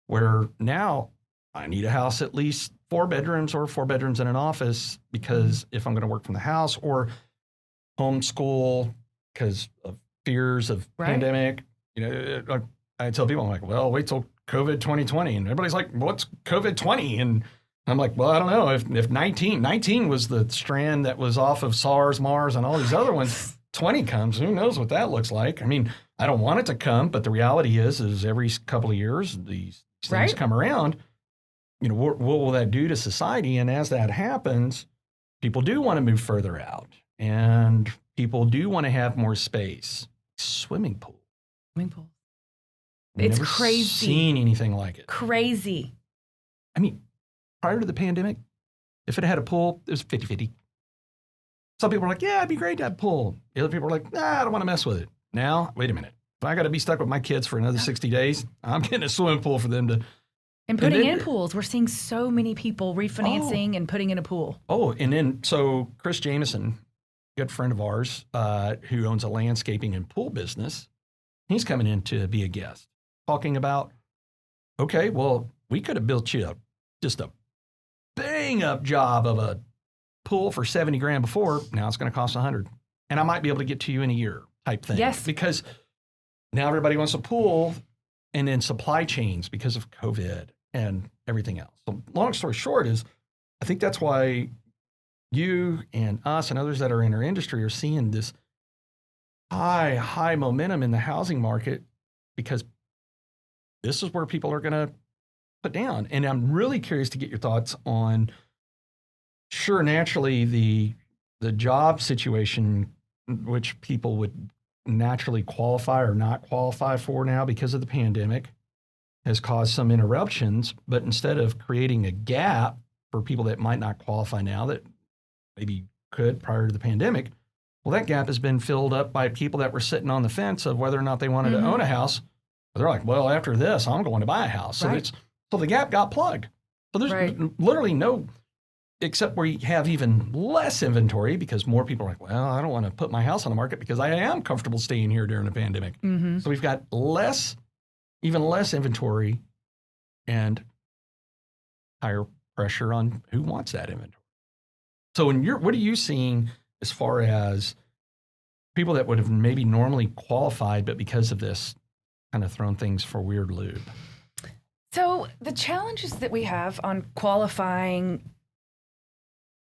where now I need a house at least 4 bedrooms or 4 bedrooms and an office, because if I'm going to work from the house or homeschool because of fears of pandemic, I tell people, I'm like, well, wait till COVID 2020. And everybody's like, what's COVID 20? And I'm like, well, I don't know. If 19 was the strand that was off of SARS, MARS, and all these other ones, 20 comes, who knows what that looks like? I mean, I don't want it to come, but the reality is every couple of years, these things come around. What will that do to society? And as that happens, people do want to move further out, and people do want to have more space. Swimming pool. It's Never crazy. Seen anything like it. Crazy. I mean, prior to the pandemic, if it had a pool, it was 50-50. Some people were like, yeah, it'd be great to have a pool. The other people were like, nah, I don't want to mess with it. Now, wait a minute. If I got to be stuck with my kids for another 60 days, I'm getting a swimming pool for them to. And putting in pools. We're seeing so many people refinancing and putting in a pool. Oh, and then so Chris Jameson, good friend of ours, who owns a landscaping and pool business, he's coming in to be a guest, talking about, okay, well, we could have built you just a bang up job of a pool for 70 grand before. Now it's going to cost 100, and I might be able to get to you in a year type thing. Yes, because now everybody wants a pool, and then supply chains because of COVID and everything else. So long story short is, I think that's why you and us and others that are in our industry are seeing this high momentum in the housing market, because this is where people are going to put down. And I'm really curious to get your thoughts on, sure, naturally the job situation, which people would naturally qualify or not qualify for now because of the pandemic, has caused some interruptions. But instead of creating a gap for people that might not qualify now that maybe could prior to the pandemic, well, that gap has been filled up by people that were sitting on the fence of whether or not they wanted to own a house. But they're like, well, after this, I'm going to buy a house. So so the gap got plugged. So there's literally no, except where you have even less inventory, because more people are like, well, I don't want to put my house on the market because I am comfortable staying here during the pandemic. So we've got even less inventory and higher pressure on who wants that inventory. So what are you seeing as far as people that would have maybe normally qualified, but because of this kind of thrown things for weird loop? So the challenges that we have on qualifying,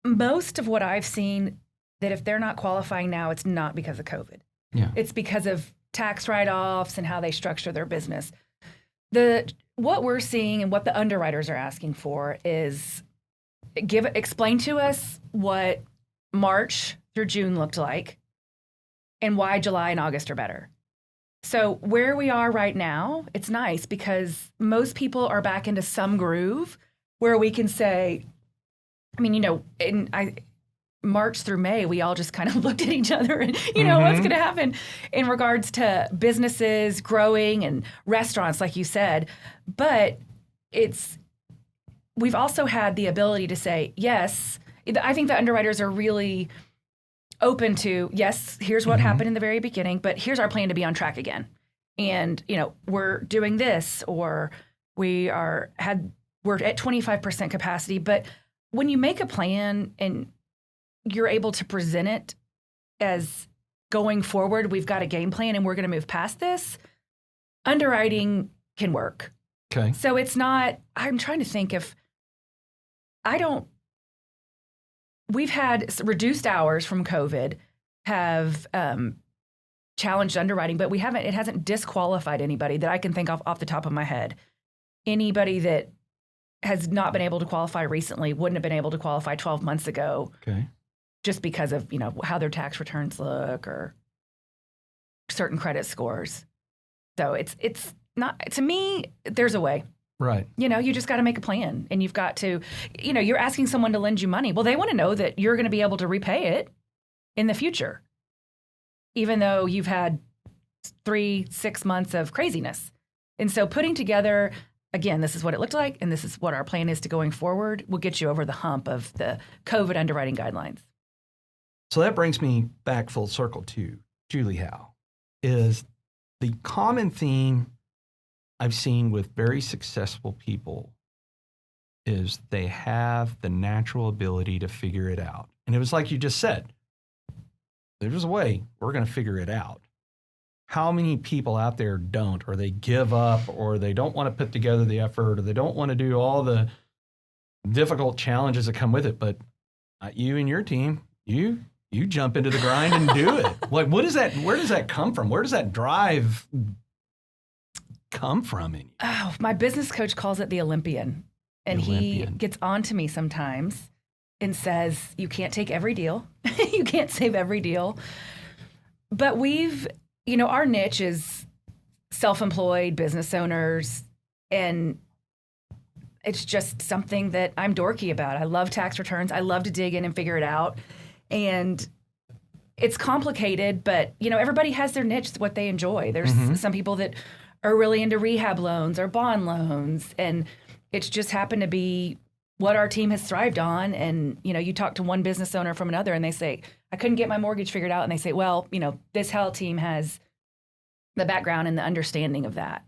most of what I've seen, that if they're not qualifying now, it's not because of COVID. Yeah. It's because of tax write-offs and how they structure their business. What we're seeing and what the underwriters are asking for is explain to us what March through June looked like and why July and August are better. So where we are right now, it's nice because most people are back into some groove where we can say, I mean, March through May, we all just kind of looked at each other and, what's going to happen in regards to businesses growing and restaurants, like you said. But we've also had the ability to say, yes, I think the underwriters are really open to, yes, here's what happened in the very beginning, but here's our plan to be on track again. And, we're doing this, or we're at 25% capacity. But when you make a plan and you're able to present it as going forward, we've got a game plan and we're going to move past this, underwriting can work. Okay. So it's not, I'm trying to think if we've had reduced hours from COVID have challenged underwriting, but it hasn't disqualified anybody that I can think of off the top of my head. Anybody that has not been able to qualify recently wouldn't have been able to qualify 12 months ago. Okay. Just because of, how their tax returns look or certain credit scores. So it's not, to me, there's a way. Right. You just got to make a plan, and you've got to, you're asking someone to lend you money. Well, they want to know that you're going to be able to repay it in the future, even though you've had 3-6 months of craziness. And so putting together, again, this is what it looked like, and this is what our plan is to going forward, will get you over the hump of the COVID underwriting guidelines. So that brings me back full circle to Julie Howell. Is the common theme I've seen with very successful people is they have the natural ability to figure it out. And it was like you just said, there's a way, we're going to figure it out. How many people out there don't, or they give up, or they don't want to put together the effort, or they don't want to do all the difficult challenges that come with it. But you and your team, you jump into the grind and do it. Like, what is that? Where does that come from? Where does that drive come from in you? Oh, my business coach calls it the Olympian. And he gets on to me sometimes and says, you can't take every deal. You can't save every deal. But our niche is self-employed business owners. And it's just something that I'm dorky about. I love tax returns. I love to dig in and figure it out. And it's complicated, but, everybody has their niche, what they enjoy. There's some people that are really into rehab loans or bond loans. And it's just happened to be what our team has thrived on. And, you talk to one business owner from another and they say, I couldn't get my mortgage figured out. And they say, well, this Howell team has the background and the understanding of that.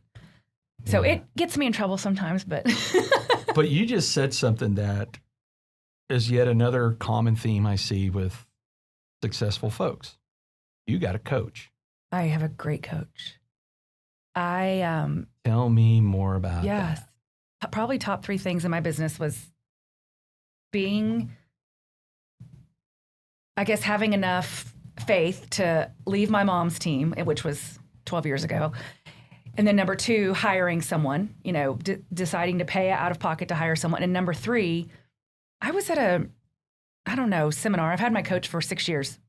So it gets me in trouble sometimes, but. But you just said something that is yet another common theme I see with successful folks. You got a coach. I have a great coach. Tell me more about that. Probably top 3 things in my business was having enough faith to leave my mom's team, which was 12 years ago. And then number 2, hiring someone, deciding to pay out of pocket to hire someone. And number 3, I was at a seminar. I've had my coach for 6 years.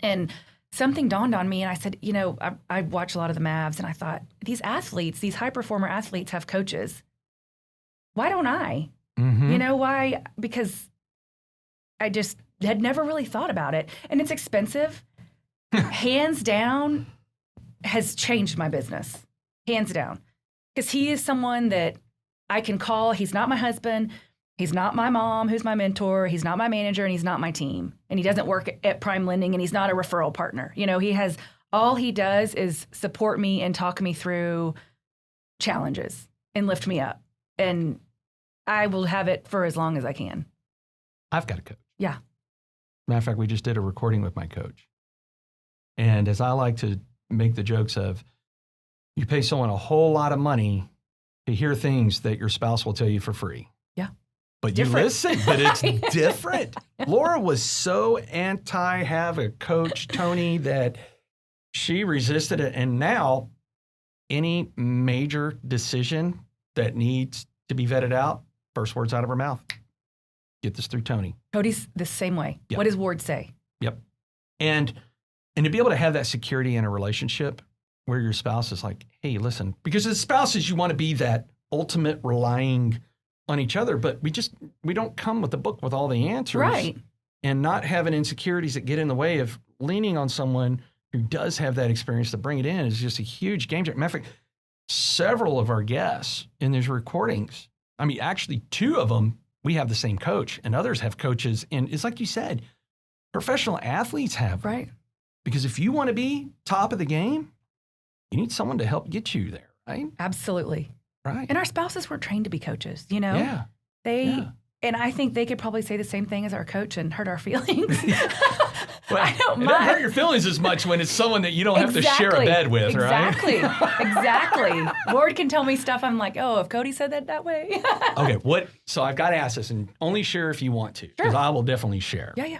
And something dawned on me, and I said, I watch a lot of the Mavs, and I thought, these athletes, these high-performer athletes have coaches. Why don't I? Why? Because I just had never really thought about it. And it's expensive. Hands down, has changed my business. Hands down. Because he is someone that I can call. He's not my husband. He's not my mom, who's my mentor. He's not my manager, and he's not my team. And he doesn't work at Prime Lending, and he's not a referral partner. All he does is support me and talk me through challenges and lift me up. And I will have it for as long as I can. I've got a coach. Yeah. Matter of fact, we just did a recording with my coach. And as I like to make the jokes of, you pay someone a whole lot of money to hear things that your spouse will tell you for free. Yeah. But you listen, but it's different. Laura was so anti-have a coach, Tony, that she resisted it. And now any major decision that needs to be vetted out, first words out of her mouth, get this through Tony. Cody's the same way. Yep. What does Ward say? Yep. And to be able to have that security in a relationship where your spouse is like, hey, listen, because as spouses, you want to be that ultimate relying on each other, but we don't come with a book with all the answers. Right. And not having insecurities that get in the way of leaning on someone who does have that experience to bring it in is just a huge game changer. Matter of fact, several of our guests in these recordings, actually 2 of them, we have the same coach, and others have coaches. And it's like you said, professional athletes have them. Right. Because if you want to be top of the game, you need someone to help get you there, right? Absolutely. Right. And our spouses were trained to be coaches, Yeah. They And I think they could probably say the same thing as our coach and hurt our feelings. Well, I don't it mind. doesn't hurt your feelings as much when it's someone that you don't have to share a bed with, right? Exactly. Lord can tell me stuff. I'm like, oh, if Cody said that way. Okay, so I've got to ask this, and only share if you want to, because I will definitely share. Yeah.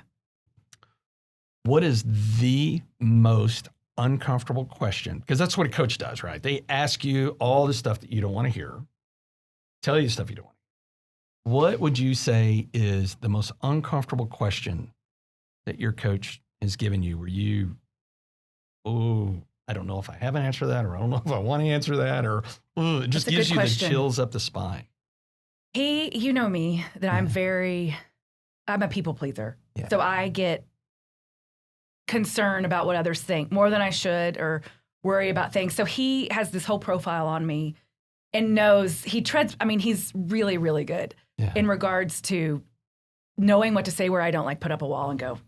What is the most uncomfortable question? Because that's what a coach does, right? They ask you all the stuff that you don't want to hear, tell you stuff you don't want to hear. What would you say is the most uncomfortable question that your coach has given you where you, I don't know if I have an answer to that, or I don't know if I want to answer that, or it just gives you the chills up the spine? You know me, that I'm a people pleaser. Yeah. So I get concerned about what others think more than I should, or worry about things. So he has this whole profile on me and knows he's really, really good in regards to knowing what to say where I don't put up a wall and go,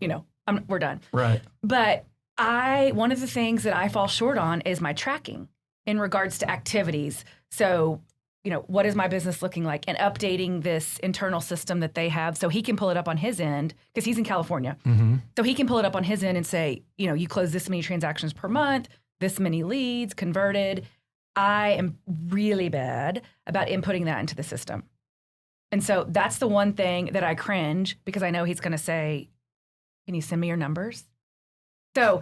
we're done. Right. But one of the things that I fall short on is my tracking in regards to activities. So, what is my business looking like, and updating this internal system that they have so he can pull it up on his end, because he's in California. Mm-hmm. So he can pull it up on his end and say, you close this many transactions per month, this many leads converted. I am really bad about inputting that into the system. And so that's the one thing that I cringe, because I know he's going to say, can you send me your numbers? So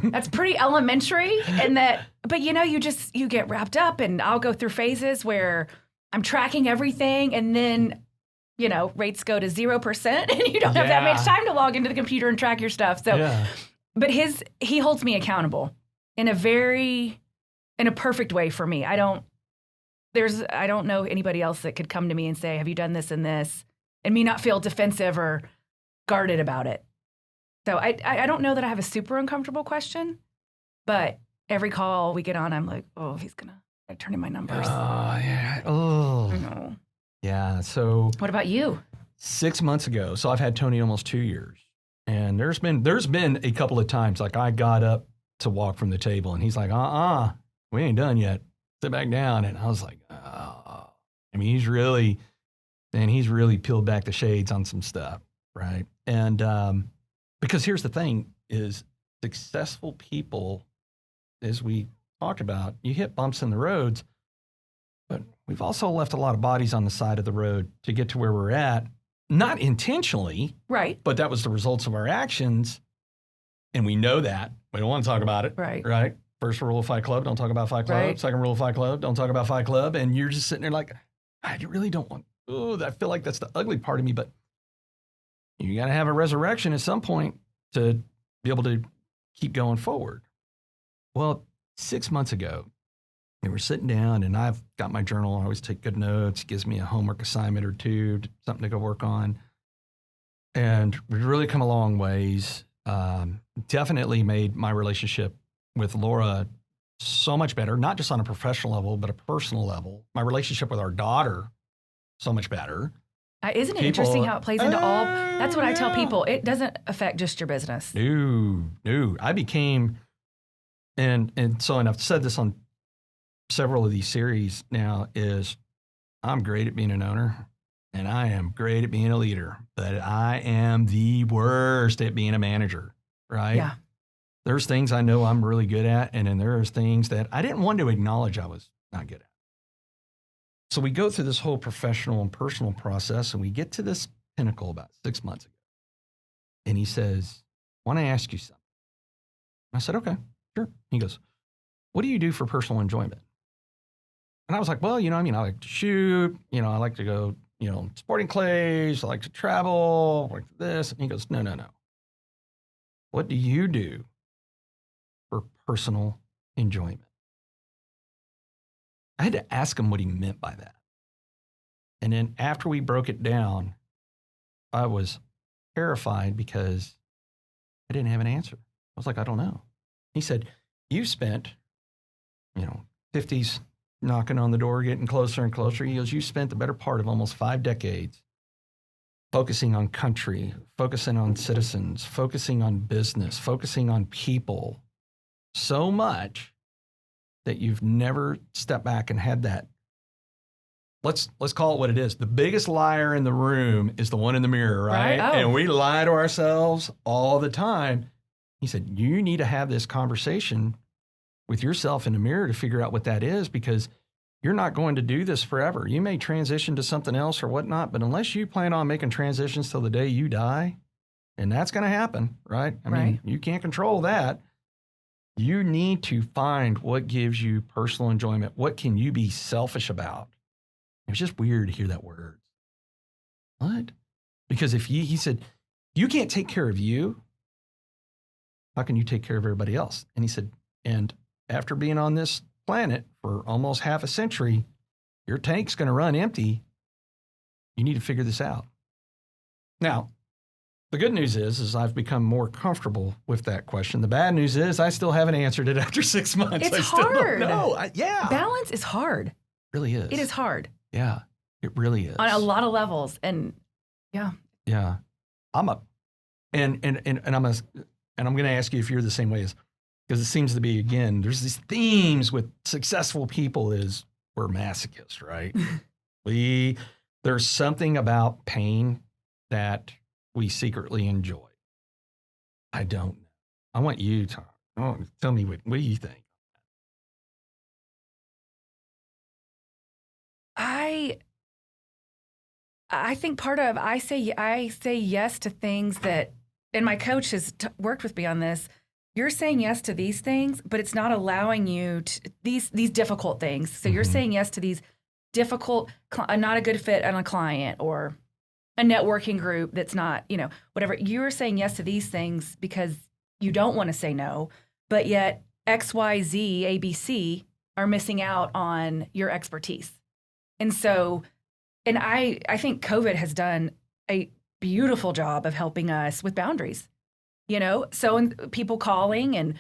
that's pretty elementary, but you get wrapped up, and I'll go through phases where I'm tracking everything, and then, rates go to 0% and you don't have that much time to log into the computer and track your stuff. So, but he holds me accountable in a perfect way for me. I don't know anybody else that could come to me and say, have you done this and this, and me not feel defensive or guarded about it. So I don't know that I have a super uncomfortable question, but every call we get on, I'm like, oh, he's going to turn in my numbers. Oh, yeah. Oh. No. Yeah. So what about you? 6 months ago, so I've had Tony almost 2 years, and there's been a couple of times I got up to walk from the table, and he's like, we ain't done yet. Sit back down. And I was like, he's really peeled back the shades on some stuff, right? And because here's the thing is, successful people, as we talked about, you hit bumps in the roads, but we've also left a lot of bodies on the side of the road to get to where we're at, not intentionally, right? But that was the results of our actions, and we know that. We don't want to talk about it, right? First rule of Fight Club, don't talk about Fight Club. Right. Second rule of Fight Club, don't talk about Fight Club. And you're just sitting there like, I really don't want, I feel like that's the ugly part of me, but you got to have a resurrection at some point to be able to keep going forward. Well, 6 months ago, we were sitting down, and I've got my journal. I always take good notes, gives me a homework assignment or two, something to go work on. And we've really come a long ways. Definitely made my relationship with Laura so much better, not just on a professional level, but a personal level. My relationship with our daughter, so much better. Isn't it interesting how it plays into all? That's what I tell people. It doesn't affect just your business. No. I became, and I've said this on several of these series now, is I'm great at being an owner, and I am great at being a leader, but I am the worst at being a manager, right? Yeah. There's things I know I'm really good at, and then there's things that I didn't want to acknowledge I was not good at. So we go through this whole professional and personal process, and we get to this pinnacle about 6 months ago. And he says, I want to ask you something. And I said, okay, sure. He goes, what do you do for personal enjoyment? And I was like, well, I like to shoot, I like to go, sporting clays, I like to travel, I like this. And he goes, no. What do you do for personal enjoyment? I had to ask him what he meant by that. And then after we broke it down, I was terrified because I didn't have an answer. I was like, I don't know. He said, you spent, 50s knocking on the door, getting closer and closer. He goes, you spent the better part of almost 5 decades focusing on country, focusing on citizens, focusing on business, focusing on people so much that you've never stepped back and had that let's call it what it is. The biggest liar in the room is the one in the mirror, right? Oh. And we lie to ourselves all the time. He said, you need to have this conversation with yourself in the mirror to figure out what that is, because you're not going to do this forever. You may transition to something else or whatnot, but unless you plan on making transitions till the day you die, and that's going to happen, right? I mean, you can't control that. You need to find what gives you personal enjoyment. What can you be selfish about? It's just weird to hear that word. What? Because if he said, you can't take care of you, how can you take care of everybody else? And he said, and after being on this planet for almost half a century, your tank's going to run empty. You need to figure this out. Now, the good news is I've become more comfortable with that question. The bad news is I still haven't answered it after 6 months. It's I still hard. don't know. Yeah. Balance is hard. It really is. It is hard. Yeah, it really is. On a lot of levels. And yeah. Yeah. I'm going to ask you if you're the same way, because it seems to be, again, there's these themes with successful people is we're masochists, right? There's something about pain that we secretly enjoy. I don't know. I want you to tell me what do you think? I think part of I say yes to things that, and my coach has worked with me on this. You're saying yes to these things, but it's not allowing you to these difficult things. So you're saying yes to these difficult, not a good fit on a client or a networking group that's not, whatever. You're saying yes to these things because you don't want to say no, but yet X, Y, Z, A, B, C are missing out on your expertise. And so, and I think COVID has done a beautiful job of helping us with boundaries, so people calling and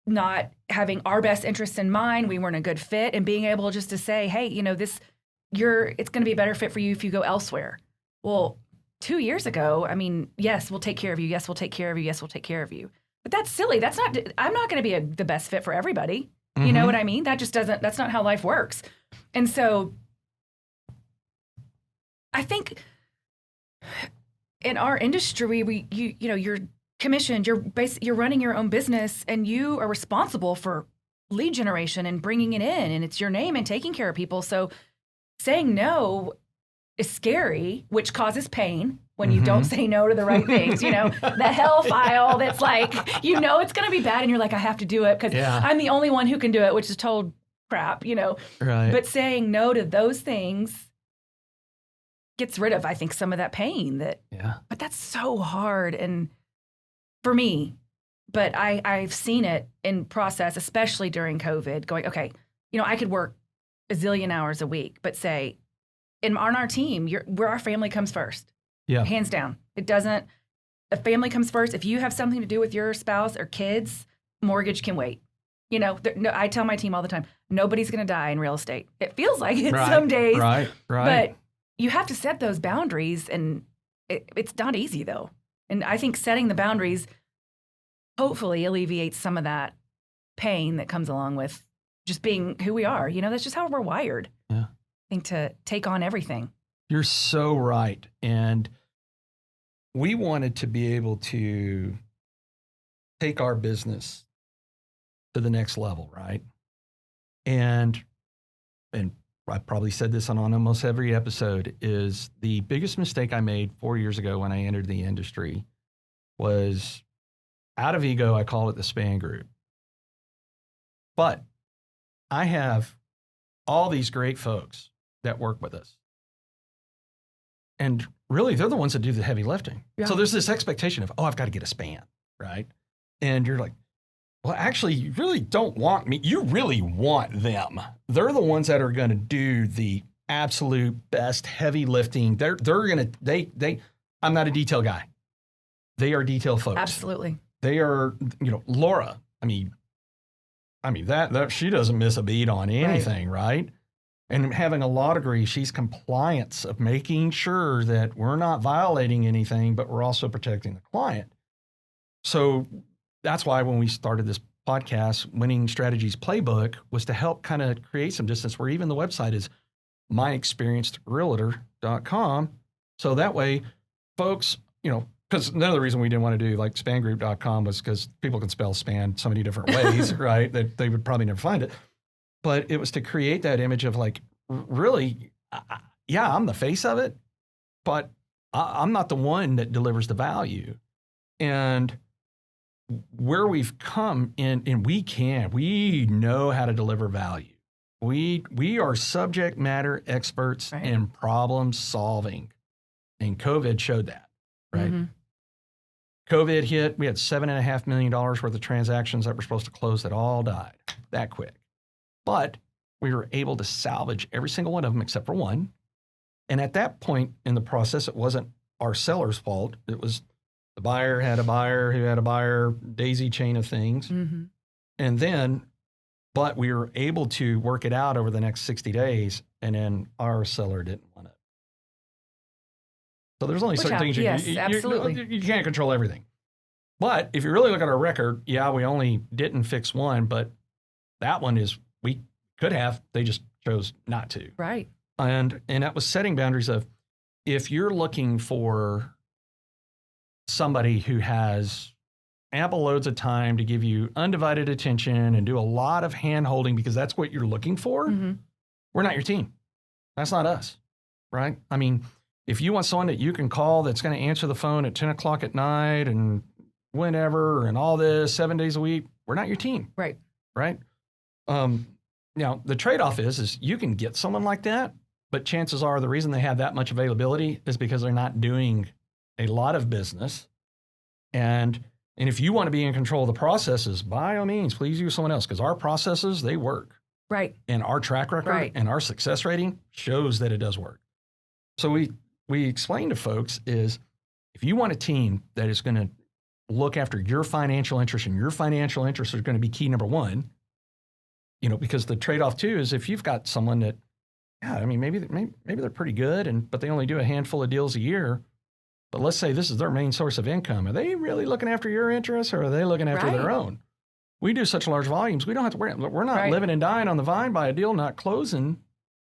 not having our best interests in mind, we weren't a good fit, and being able just to say, hey, it's going to be a better fit for you if you go elsewhere. Well, 2 years ago, I mean, yes, we'll take care of you. Yes, we'll take care of you. Yes, we'll take care of you. But that's silly. I'm not going to be the best fit for everybody. You know what I mean? That's not how life works. And so I think in our industry, you're commissioned, you're running your own business, and you are responsible for lead generation and bringing it in, and it's your name and taking care of people. So saying no is scary, which causes pain when you don't say no to the right things. The hell file that's like, it's going to be bad, and you're like, I have to do it because I'm the only one who can do it, which is total crap, Right. But saying no to those things gets rid of, I think, some of that pain but that's so hard. And for me, but I've seen it in process, especially during COVID, going, okay, I could work a zillion hours a week, but say on our team, where our family comes first. Yeah. Hands down. A family comes first. If you have something to do with your spouse or kids, mortgage can wait. I tell my team all the time, nobody's going to die in real estate. It feels like it some days. Right. But you have to set those boundaries, and it's not easy, though. And I think setting the boundaries hopefully alleviates some of that pain that comes along with just being who we are. That's just how we're wired. Yeah. I think to take on everything. You're so right. And we wanted to be able to take our business to the next level, right? And I probably said this on almost every episode, is the biggest mistake I made 4 years ago when I entered the industry was, out of ego, I call it the Spann Group. But I have all these great folks that work with us. And really, they're the ones that do the heavy lifting. Yeah. So there's this expectation of, I've got to get a Spann, right? And you're like, well, actually, you really don't want me. You really want them. They're the ones that are going to do the absolute best heavy lifting. They're going to, I'm not a detail guy. They are detail folks. Absolutely. They are, Laura. I mean, that she doesn't miss a beat on anything, right? And having a law degree, she's compliance of making sure that we're not violating anything, but we're also protecting the client. So that's why when we started this podcast, Winning Strategies Playbook, was to help kind of create some distance where even the website is myexperiencedrealtor.com. So that way, folks, because another reason we didn't want to do like spangroup.com was because people can spell span so many different ways, right? That they would probably never find it. But it was to create that image of like, really, yeah, I'm the face of it, but I'm not the one that delivers the value. And where we've come in, and we know how to deliver value. We are subject matter experts in problem solving. And COVID showed that, right? Mm-hmm. COVID hit, we had $7.5 million worth of transactions that were supposed to close that all died that quick. But we were able to salvage every single one of them except for one. And at that point in the process, it wasn't our seller's fault. It was the buyer had a buyer who had a buyer, daisy chain of things. Mm-hmm. And then, but we were able to work it out over the next 60 days, and then our seller didn't want it. So there's only certain things you can't control everything. But if you really look at our record, yeah, we only didn't fix one, but that one is, we could have, they just chose not to. Right. And that was setting boundaries of, if you're looking for somebody who has ample loads of time to give you undivided attention and do a lot of hand-holding because that's what you're looking for, mm-hmm. we're not your team. That's not us, right? I mean, if you want someone that you can call that's going to answer the phone at 10 o'clock at night and whenever and all this 7 days a week, we're not your team. Right. Right. Now, the trade-off is you can get someone like that, but chances are the reason they have that much availability is because they're not doing a lot of business. And if you want to be in control of the processes, by all means, please use someone else, because our processes, they work. Right. And our track record and our success rating shows that it does work. So we explain to folks is, if you want a team that is going to look after your financial interests, and your financial interests are going to be key number one, because the trade-off too is if you've got someone that, yeah, I mean, maybe they're pretty good, but they only do a handful of deals a year. But let's say this is their main source of income. Are they really looking after your interests, or are they looking after their own? We do such large volumes, we don't have to worry. We're not living and dying on the vine by a deal not closing,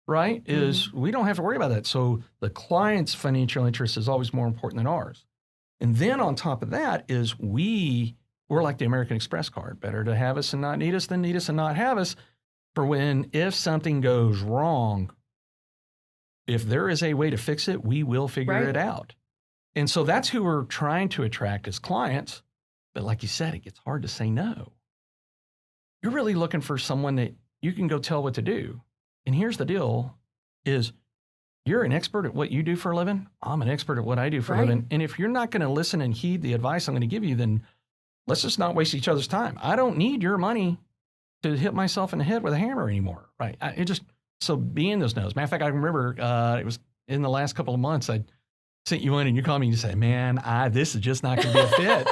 right? Mm-hmm. We don't have to worry about that. So the client's financial interest is always more important than ours. And then on top of that is we're like the American Express card. Better to have us and not need us than need us and not have us. For if something goes wrong, if there is a way to fix it, we will figure it out. And so that's who we're trying to attract as clients. But like you said, it gets hard to say no. You're really looking for someone that you can go tell what to do. And here's the deal is, you're an expert at what you do for a living. I'm an expert at what I do for a living. And if you're not going to listen and heed the advice I'm going to give you, then let's just not waste each other's time. I don't need your money to hit myself in the head with a hammer anymore, right? So being those no's. Matter of fact, I remember it was in the last couple of months, I sent you in and you called me and you said, man, this is just not going to be a fit.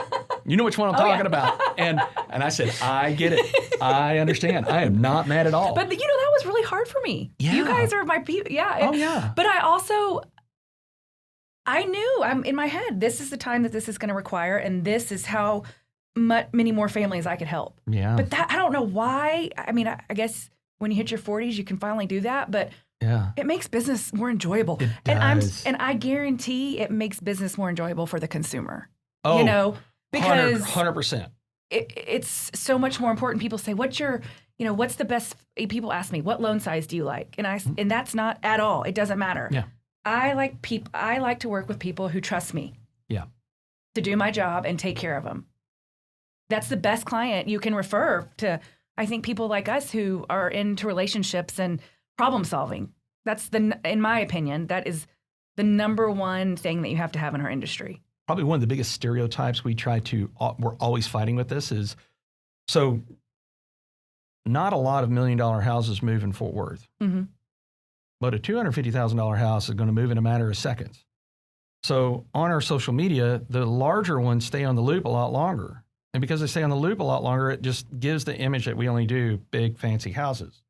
You know which one I'm talking about. And I said, I get it. I understand. I am not mad at all. But that was really hard for me. Yeah. You guys are my people. Yeah. Yeah. But I knew I'm in my head, this is the time that this is going to require, and this is how many more families I could help. Yeah. But I don't know why. I mean, I guess when you hit your 40s, you can finally do that. But it makes business more enjoyable. It does. And I guarantee it makes business more enjoyable for the consumer. Oh, because 100%. It's so much more important. People say, what's the best? People ask me, what loan size do you like? And that's not at all. It doesn't matter. Yeah. I like to work with people who trust me. Yeah. To do my job and take care of them. That's the best client you can refer to. I think people like us who are into relationships and problem solving. That's in my opinion, that is the number one thing that you have to have in our industry. Probably one of the biggest stereotypes we're always fighting with this is, so not a lot of $1 million houses move in Fort Worth, mm-hmm. but a $250,000 house is going to move in a matter of seconds. So on our social media, the larger ones stay on the loop a lot longer. And because they stay on the loop a lot longer, it just gives the image that we only do big, fancy houses.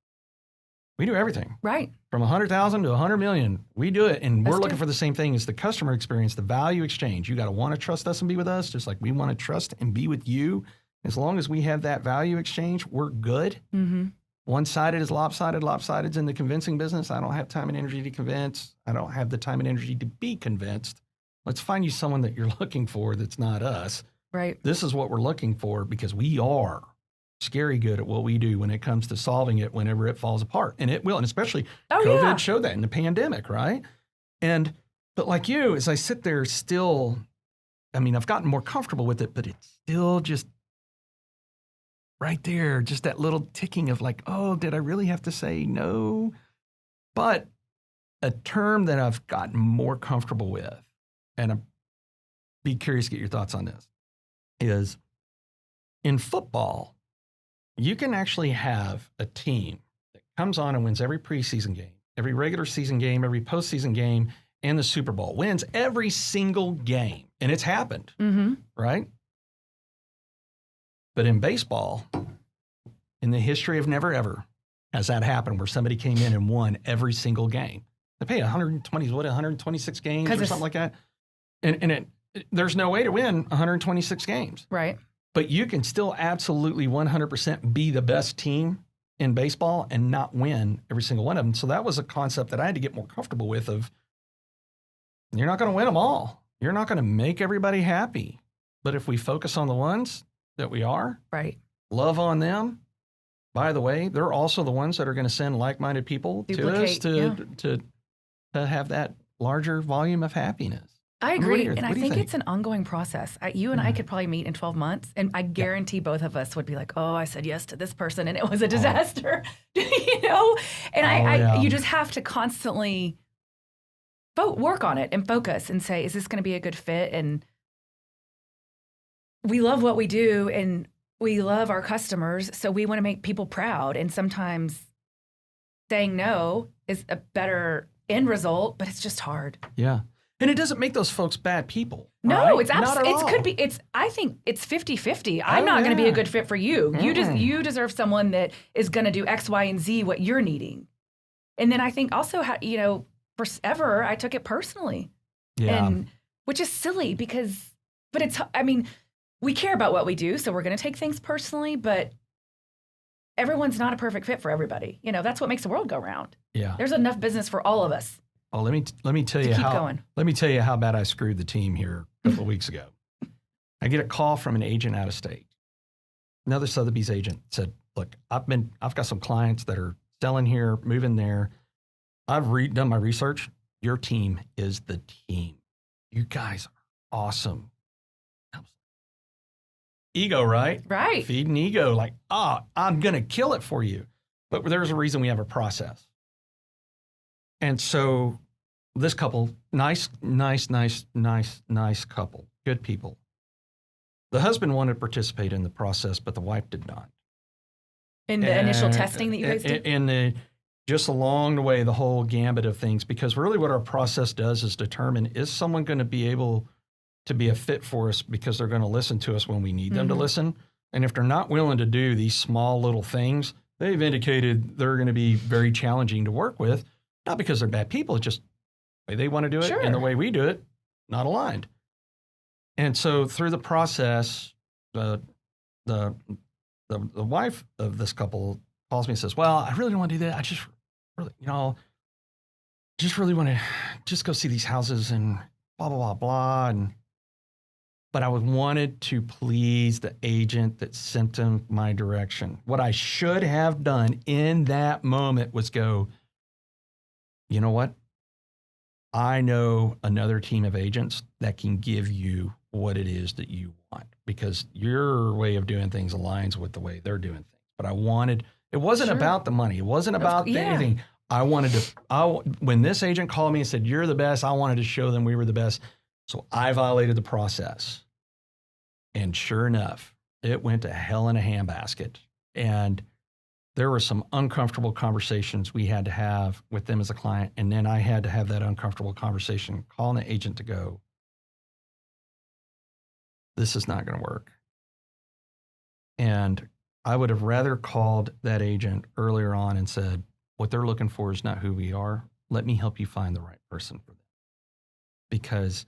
We do everything. Right. From 100,000 to 100 million, we do it. And we're looking for the same thing as the customer experience, the value exchange. You got to want to trust us and be with us, just like we want to trust and be with you. As long as we have that value exchange, we're good. Mm-hmm. One-sided is lopsided. Lopsided's in the convincing business. I don't have time and energy to convince. I don't have the time and energy to be convinced. Let's find you someone that you're looking for that's not us. Right. This is what we're looking for because we are scary good at what we do when it comes to solving it whenever it falls apart. And it will. And especially COVID showed that in the pandemic, right? But like you, as I sit there still, I mean, I've gotten more comfortable with it, but it's still just right there, just that little ticking of like, oh, did I really have to say no? But a term that I've gotten more comfortable with, and I'd be curious to get your thoughts on this, is in football, you can actually have a team that comes on and wins every preseason game, every regular season game, every postseason game, and the Super Bowl, wins every single game. And it's happened, right? But in baseball, in the history of never ever has that happened where somebody came in and won every single game. They pay 126 games or something like that. And there's no way to win 126 games. Right. But you can still absolutely 100% be the best team in baseball and not win every single one of them. So that was a concept that I had to get more comfortable with of, you're not going to win them all. You're not going to make everybody happy. But if we focus on the ones that we are, right, love on them. By the way, they're also the ones that are going to send like-minded people to us to have that larger volume of happiness. I agree. And I think it's an ongoing process. You and I could probably meet in 12 months, and I guarantee both of us would be like, oh, I said yes to this person, and it was a disaster, you know? And you just have to constantly work on it and focus and say, is this going to be a good fit? And we love what we do, and we love our customers, so we want to make people proud. And sometimes saying no is a better end result, but it's just hard. Yeah. And it doesn't make those folks bad people. No, right? It's absolutely, it could be, I think it's 50-50. I'm not going to be a good fit for you. You deserve someone that is going to do X, Y, and Z, what you're needing. And then I think also, forever, I took it personally. Yeah. And which is silly but it's, I mean, we care about what we do, so we're going to take things personally, but everyone's not a perfect fit for everybody. You know, that's what makes the world go round. Yeah. There's enough business for all of us. Oh, let me tell you how bad I screwed the team here a couple of weeks ago. I get a call from an agent out of state. Another Sotheby's agent said, "Look, I've got some clients that are selling here, moving there. I've done my research. Your team is the team. You guys are awesome." Ego, right? Right. Feeding ego, like, I'm gonna kill it for you. But there's a reason we have a process. And so this couple, nice couple, good people. The husband wanted to participate in the process, but the wife did not. In the initial testing that you guys did? Just along the way, the whole gambit of things, because really what our process does is determine, is someone going to be able to be a fit for us because they're going to listen to us when we need them to listen? And if they're not willing to do these small little things, they've indicated they're going to be very challenging to work with. Not because they're bad people, it's just the way they want to do it and the way we do it, not aligned. And so through the process, the wife of this couple calls me and says, "Well, I really don't want to do that. I just really, just really want to just go see these houses and blah, blah, blah, blah." But I wanted to please the agent that sent them my direction. What I should have done in that moment was go, you know what? I know another team of agents that can give you what it is that you want because your way of doing things aligns with the way they're doing things. But it wasn't about the money. It wasn't about anything. When this agent called me and said, "You're the best," I wanted to show them we were the best. So I violated the process. And sure enough, it went to hell in a handbasket. And there were some uncomfortable conversations we had to have with them as a client. And then I had to have that uncomfortable conversation, calling the agent to go, "This is not going to work." And I would have rather called that agent earlier on and said, "What they're looking for is not who we are. Let me help you find the right person for them." Because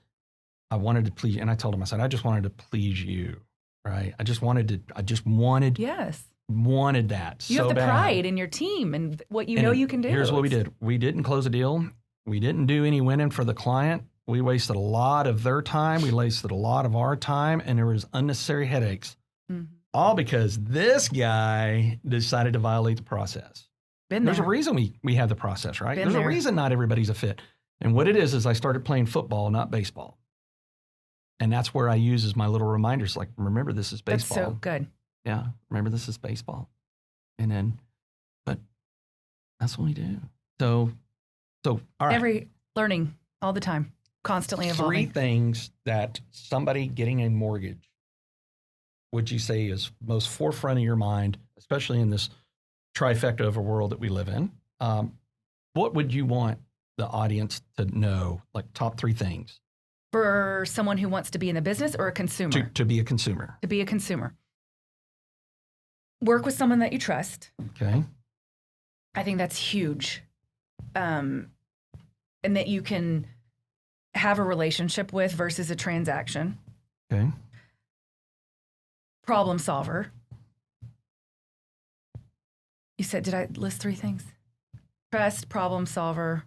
I wanted to please, and I told him, I said, "I just wanted to please you, right? I just wanted Yes. wanted that You so have the bad. pride in your team and what you And know you can do. Here's what we did. We didn't close a deal. We didn't do any winning for the client. We wasted a lot of their time. We wasted a lot of our time, and there was unnecessary headaches. Mhm. All because this guy decided to violate the process. Been There's there. a reason we have the process, right? Been There's there. a reason not everybody's a fit. And what it is I started playing football, not baseball. And that's where I use as my little reminders, like, remember, this is That's baseball. so good. Yeah, remember, this is baseball. And then, but that's what we do. So all right. Learning all the time, constantly Three evolving. things that somebody getting a mortgage, would you say is most forefront of your mind, especially in this trifecta of a world that we live in? What would you want the audience to know, like top three things For someone who wants to be in the business or a consumer? to be a consumer? To be a consumer. Work with someone that you trust. Okay. I think that's huge. And that you can have a relationship with versus a transaction. Okay. Problem solver. You said, did I list three things? Trust, problem solver,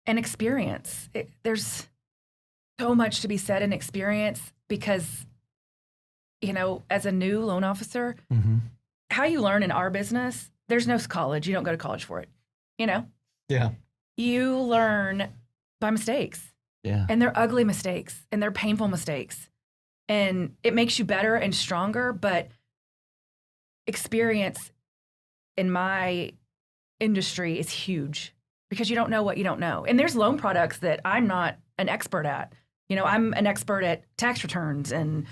and experience. There's so much to be said in experience because, as a new loan officer, Mm-hmm. how you learn in our business, there's no college. You don't go to college for it. Yeah. You learn by mistakes, Yeah. and they're ugly mistakes, and they're painful mistakes. And it makes you better and stronger, but experience in my industry is huge because you don't know what you don't know. And there's loan products that I'm not an expert at. I'm an expert at tax returns and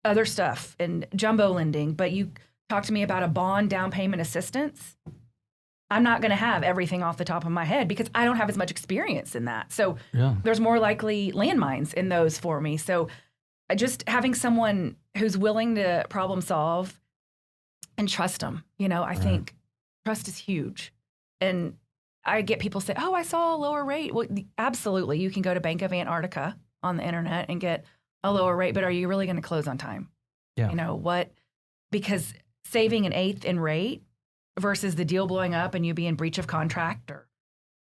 other stuff and jumbo lending, but you talk to me about a bond down payment assistance, I'm not going to have everything off the top of my head because I don't have as much experience in that. So Yeah. there's more likely landmines in those for me. So just having someone who's willing to problem solve and trust them, I think trust is huge. And I get people say, oh, I saw a lower rate. Well, absolutely. You can go to Bank of Antarctica on the internet and get a lower rate, but are you really going to close on time? Yeah. What? Because saving an eighth in rate versus the deal blowing up and you be in breach of contract or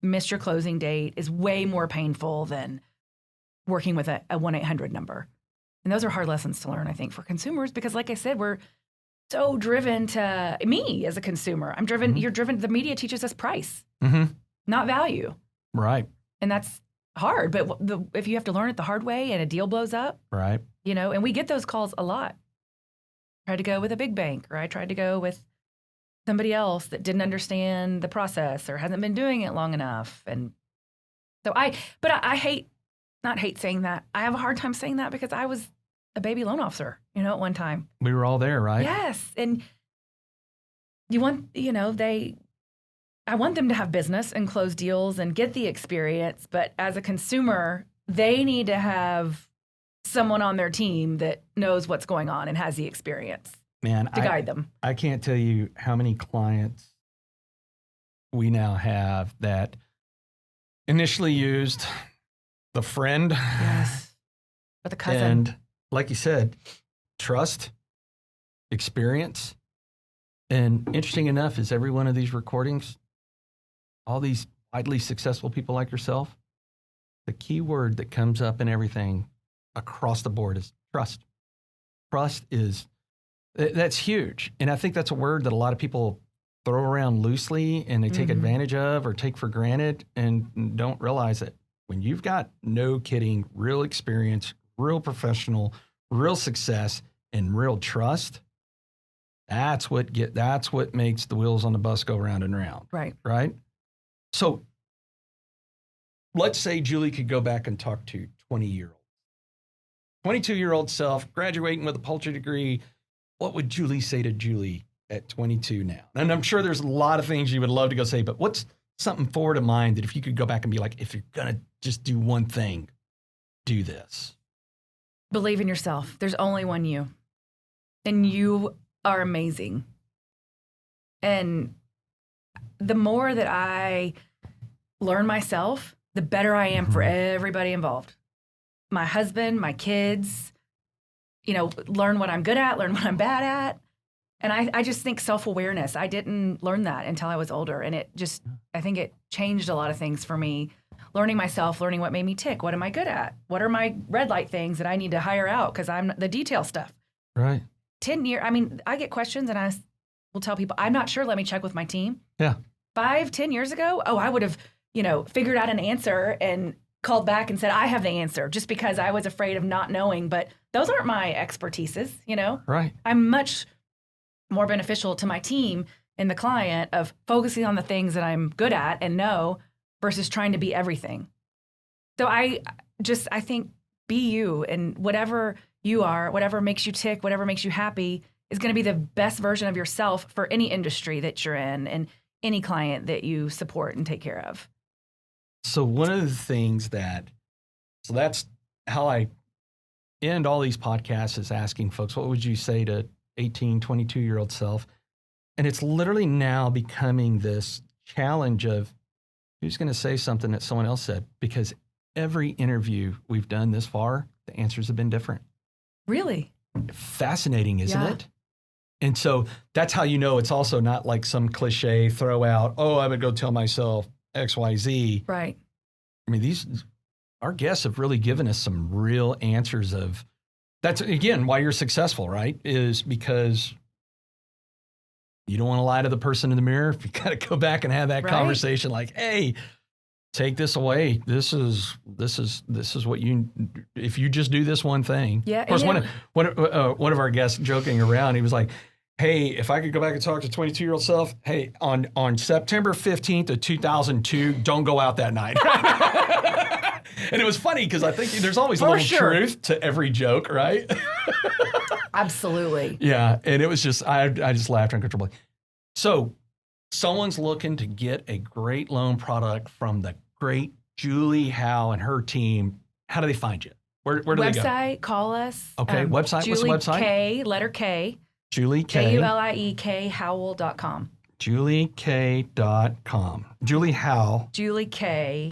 miss your closing date is way more painful than working with a 1-800 number. And those are hard lessons to learn, I think, for consumers, because like I said, we're so driven to me as a consumer. I'm driven, Mhm. You're driven, the media teaches us price, Mm-hmm. not value. Right. And that's hard. But if you have to learn it the hard way and a deal blows up, Right. and we get those calls a lot. Tried to go with a big bank, or I tried to go with somebody else that didn't understand the process or hasn't been doing it long enough. And so I not hate saying that. I have a hard time saying that because I was a baby loan officer, at one time. We were all there, right? Yes. And you want, I want them to have business and close deals and get the experience. But as a consumer, they need to have someone on their team that knows what's going on and has the experience Man, to guide them. I can't tell you how many clients we now have that initially used the friend. Yes. But the cousin. And like you said, trust, experience. And interesting enough is every one of these recordings, all these widely successful people like yourself, the key word that comes up in everything across the board is trust. Trust that's huge. And I think that's a word that a lot of people throw around loosely and they take Mhm. advantage of or take for granted and don't realize it. When you've got, no kidding, real experience, real professional, real success, and real trust, that's what makes the wheels on the bus go round and round, Right. right? So let's say Julie could go back and talk to 20-year-old. 22-year-old self, graduating with a poultry degree. What would Julie say to Julie at 22 now? And I'm sure there's a lot of things you would love to go say, but what's something forward of mind that if you could go back and be like, if you're going to just do one thing, do this? Believe in yourself. There's only one you. And you are amazing. And the more that I learn myself, the better I am for everybody involved. My husband, my kids, learn what I'm good at, learn what I'm bad at. And I just think self-awareness, I didn't learn that until I was older. And I think it changed a lot of things for me. Learning myself, learning what made me tick. What am I good at? What are my red light things that I need to hire out because I'm the detail stuff. Right. 10 years, I get questions and I will tell people, I'm not sure, let me check with my team. Yeah. 5-10 years ago, I would have, figured out an answer and called back and said, I have the answer just because I was afraid of not knowing. But those aren't my expertises, Right. I'm much more beneficial to my team and the client of focusing on the things that I'm good at and know versus trying to be everything. So I think be you, and whatever you are, whatever makes you tick, whatever makes you happy is going to be the best version of yourself for any industry that you're in and any client that you support and take care of. So one of the things so that's how I end all these podcasts is asking folks, what would you say to 18, 22-year-old self? And it's literally now becoming this challenge of who's going to say something that someone else said, because every interview we've done this far, the answers have been different. Really? Fascinating, isn't it? And so that's how it's also not like some cliche throw out, I would go tell myself X, Y, Z. Right. I mean, our guests have really given us some real answers of, that's again, why you're successful, right? Is because you don't want to lie to the person in the mirror. You got to go back and have that conversation like, hey, take this away. This is what if you just do this one thing. Yeah. Of course, one of our guests joking around, he was like, hey, if I could go back and talk to 22-year-old self, hey, on September 15th of 2002, don't go out that night. And it was funny because I think there's always a little truth to every joke, right? Absolutely. Yeah. And it was just, I just laughed uncontrollably. So someone's looking to get a great loan product from the great Julie Howell and her team. How do they find you? Where do they go? Website, call us. Okay, website. Julie What's the website? K, letter K. Julie K. JULIEK Howell.com. JulieK.com. Julie Howell. Julie K.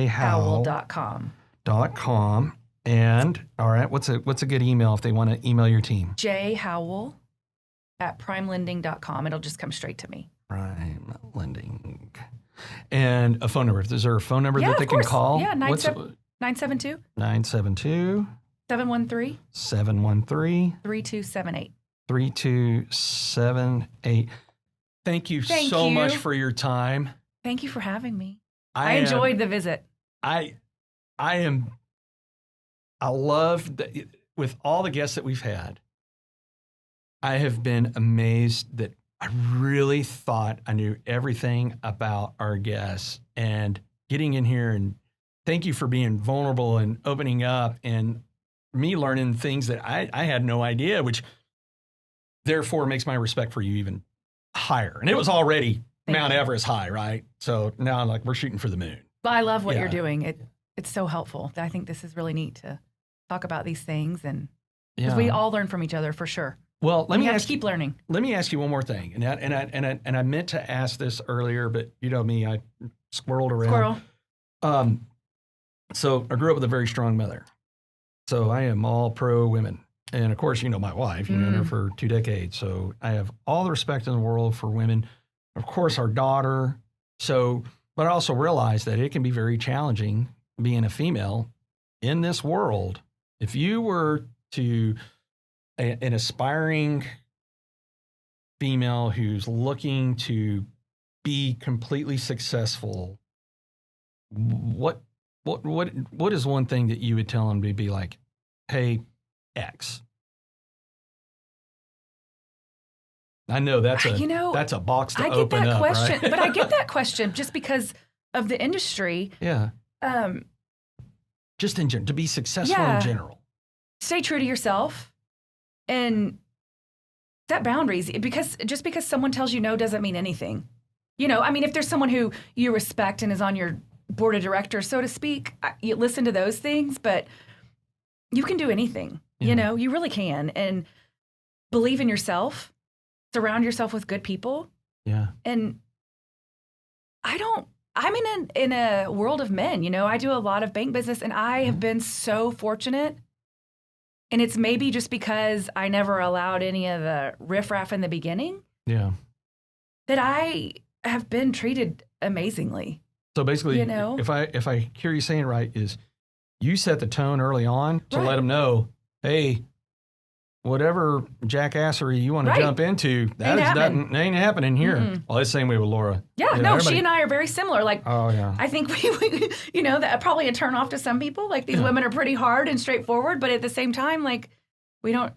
Howell.com. Howell.com. And all right, what's a good email if they want to email your team? jhowell@primelending.com. It'll just come straight to me. Prime Lending. And a phone number. Is there a phone number that they can call? Yeah, 972 972 713 3278. 3278. Thank you so much for your time. Thank you for having me. I enjoyed the visit. I love that with all the guests that we've had. I have been amazed that I really thought I knew everything about our guests, and getting in here, and thank you for being vulnerable and opening up and me learning things that I had no idea, which therefore makes my respect for you even higher. And it was already Mount Everest high, right? So now I'm like, we're shooting for the moon. Well, I love what you're doing. It's so helpful. I think this is really neat to talk about these things, and because we all learn from each other for sure. Well, let me keep learning. Let me ask you one more thing, and I meant to ask this earlier, but you know me, I squirreled around. So I grew up with a very strong mother. So I am all pro women. And of course, you know my wife, you've known her for 2 decades. So I have all the respect in the world for women. Of course, our daughter. So, but I also realize that it can be very challenging being a female in this world. If you were to an aspiring female who's looking to be completely successful, what is one thing that you would tell them to be like, hey, X? I know that's a box to open up, question, right? But I get that question just because of the industry. Yeah. Just in general, to be successful in general. Stay true to yourself and set boundaries, because just because someone tells you no doesn't mean anything. You know, I mean, if there's someone who you respect and is on your board of directors, so to speak, you listen to those things, but you can do anything. Yeah. You know, you really can. And believe in yourself. Surround yourself with good people. Yeah. And I'm in a world of men, you know, I do a lot of bank business, and I have been so fortunate And it's maybe just because I never allowed any of the riffraff in the beginning Yeah. that I have been treated amazingly. So basically, You know? if I hear you saying right, is you set the tone early on to Right. let them know, hey, whatever jackassery you want to Right. jump into, Ain't happening. ain't happening here. Well, it's the same way with Laura. Yeah, You know, no, everybody- she and I are very similar. Like, Oh, yeah. I think we you know, that probably a turn off to some people. Like, these women are pretty hard and straightforward, but at the same time, like, we don't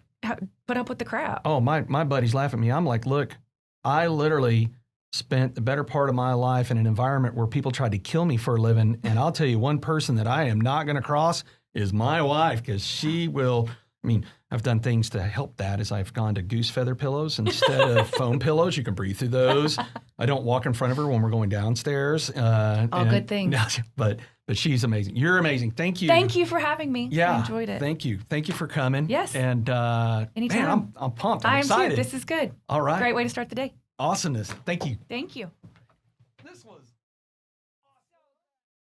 put up with the crap. Oh, my buddies laugh at me. I'm like, look, I literally spent the better part of my life in an environment where people tried to kill me for a living. And I'll tell you, one person that I am not going to cross is my wife, because she will. I mean, I've done things to help that, as I've gone to goose feather pillows instead of foam pillows. You can breathe through those. I don't walk in front of her when we're going downstairs. All good things. But she's amazing. You're amazing. Thank you. Thank you for having me. Yeah. I enjoyed it. Thank you. Thank you for coming. Yes. And Anytime. man, I'm pumped. I'm I am excited. too. This is good. All right. Great way to start the day. Awesomeness. Thank you. Thank you.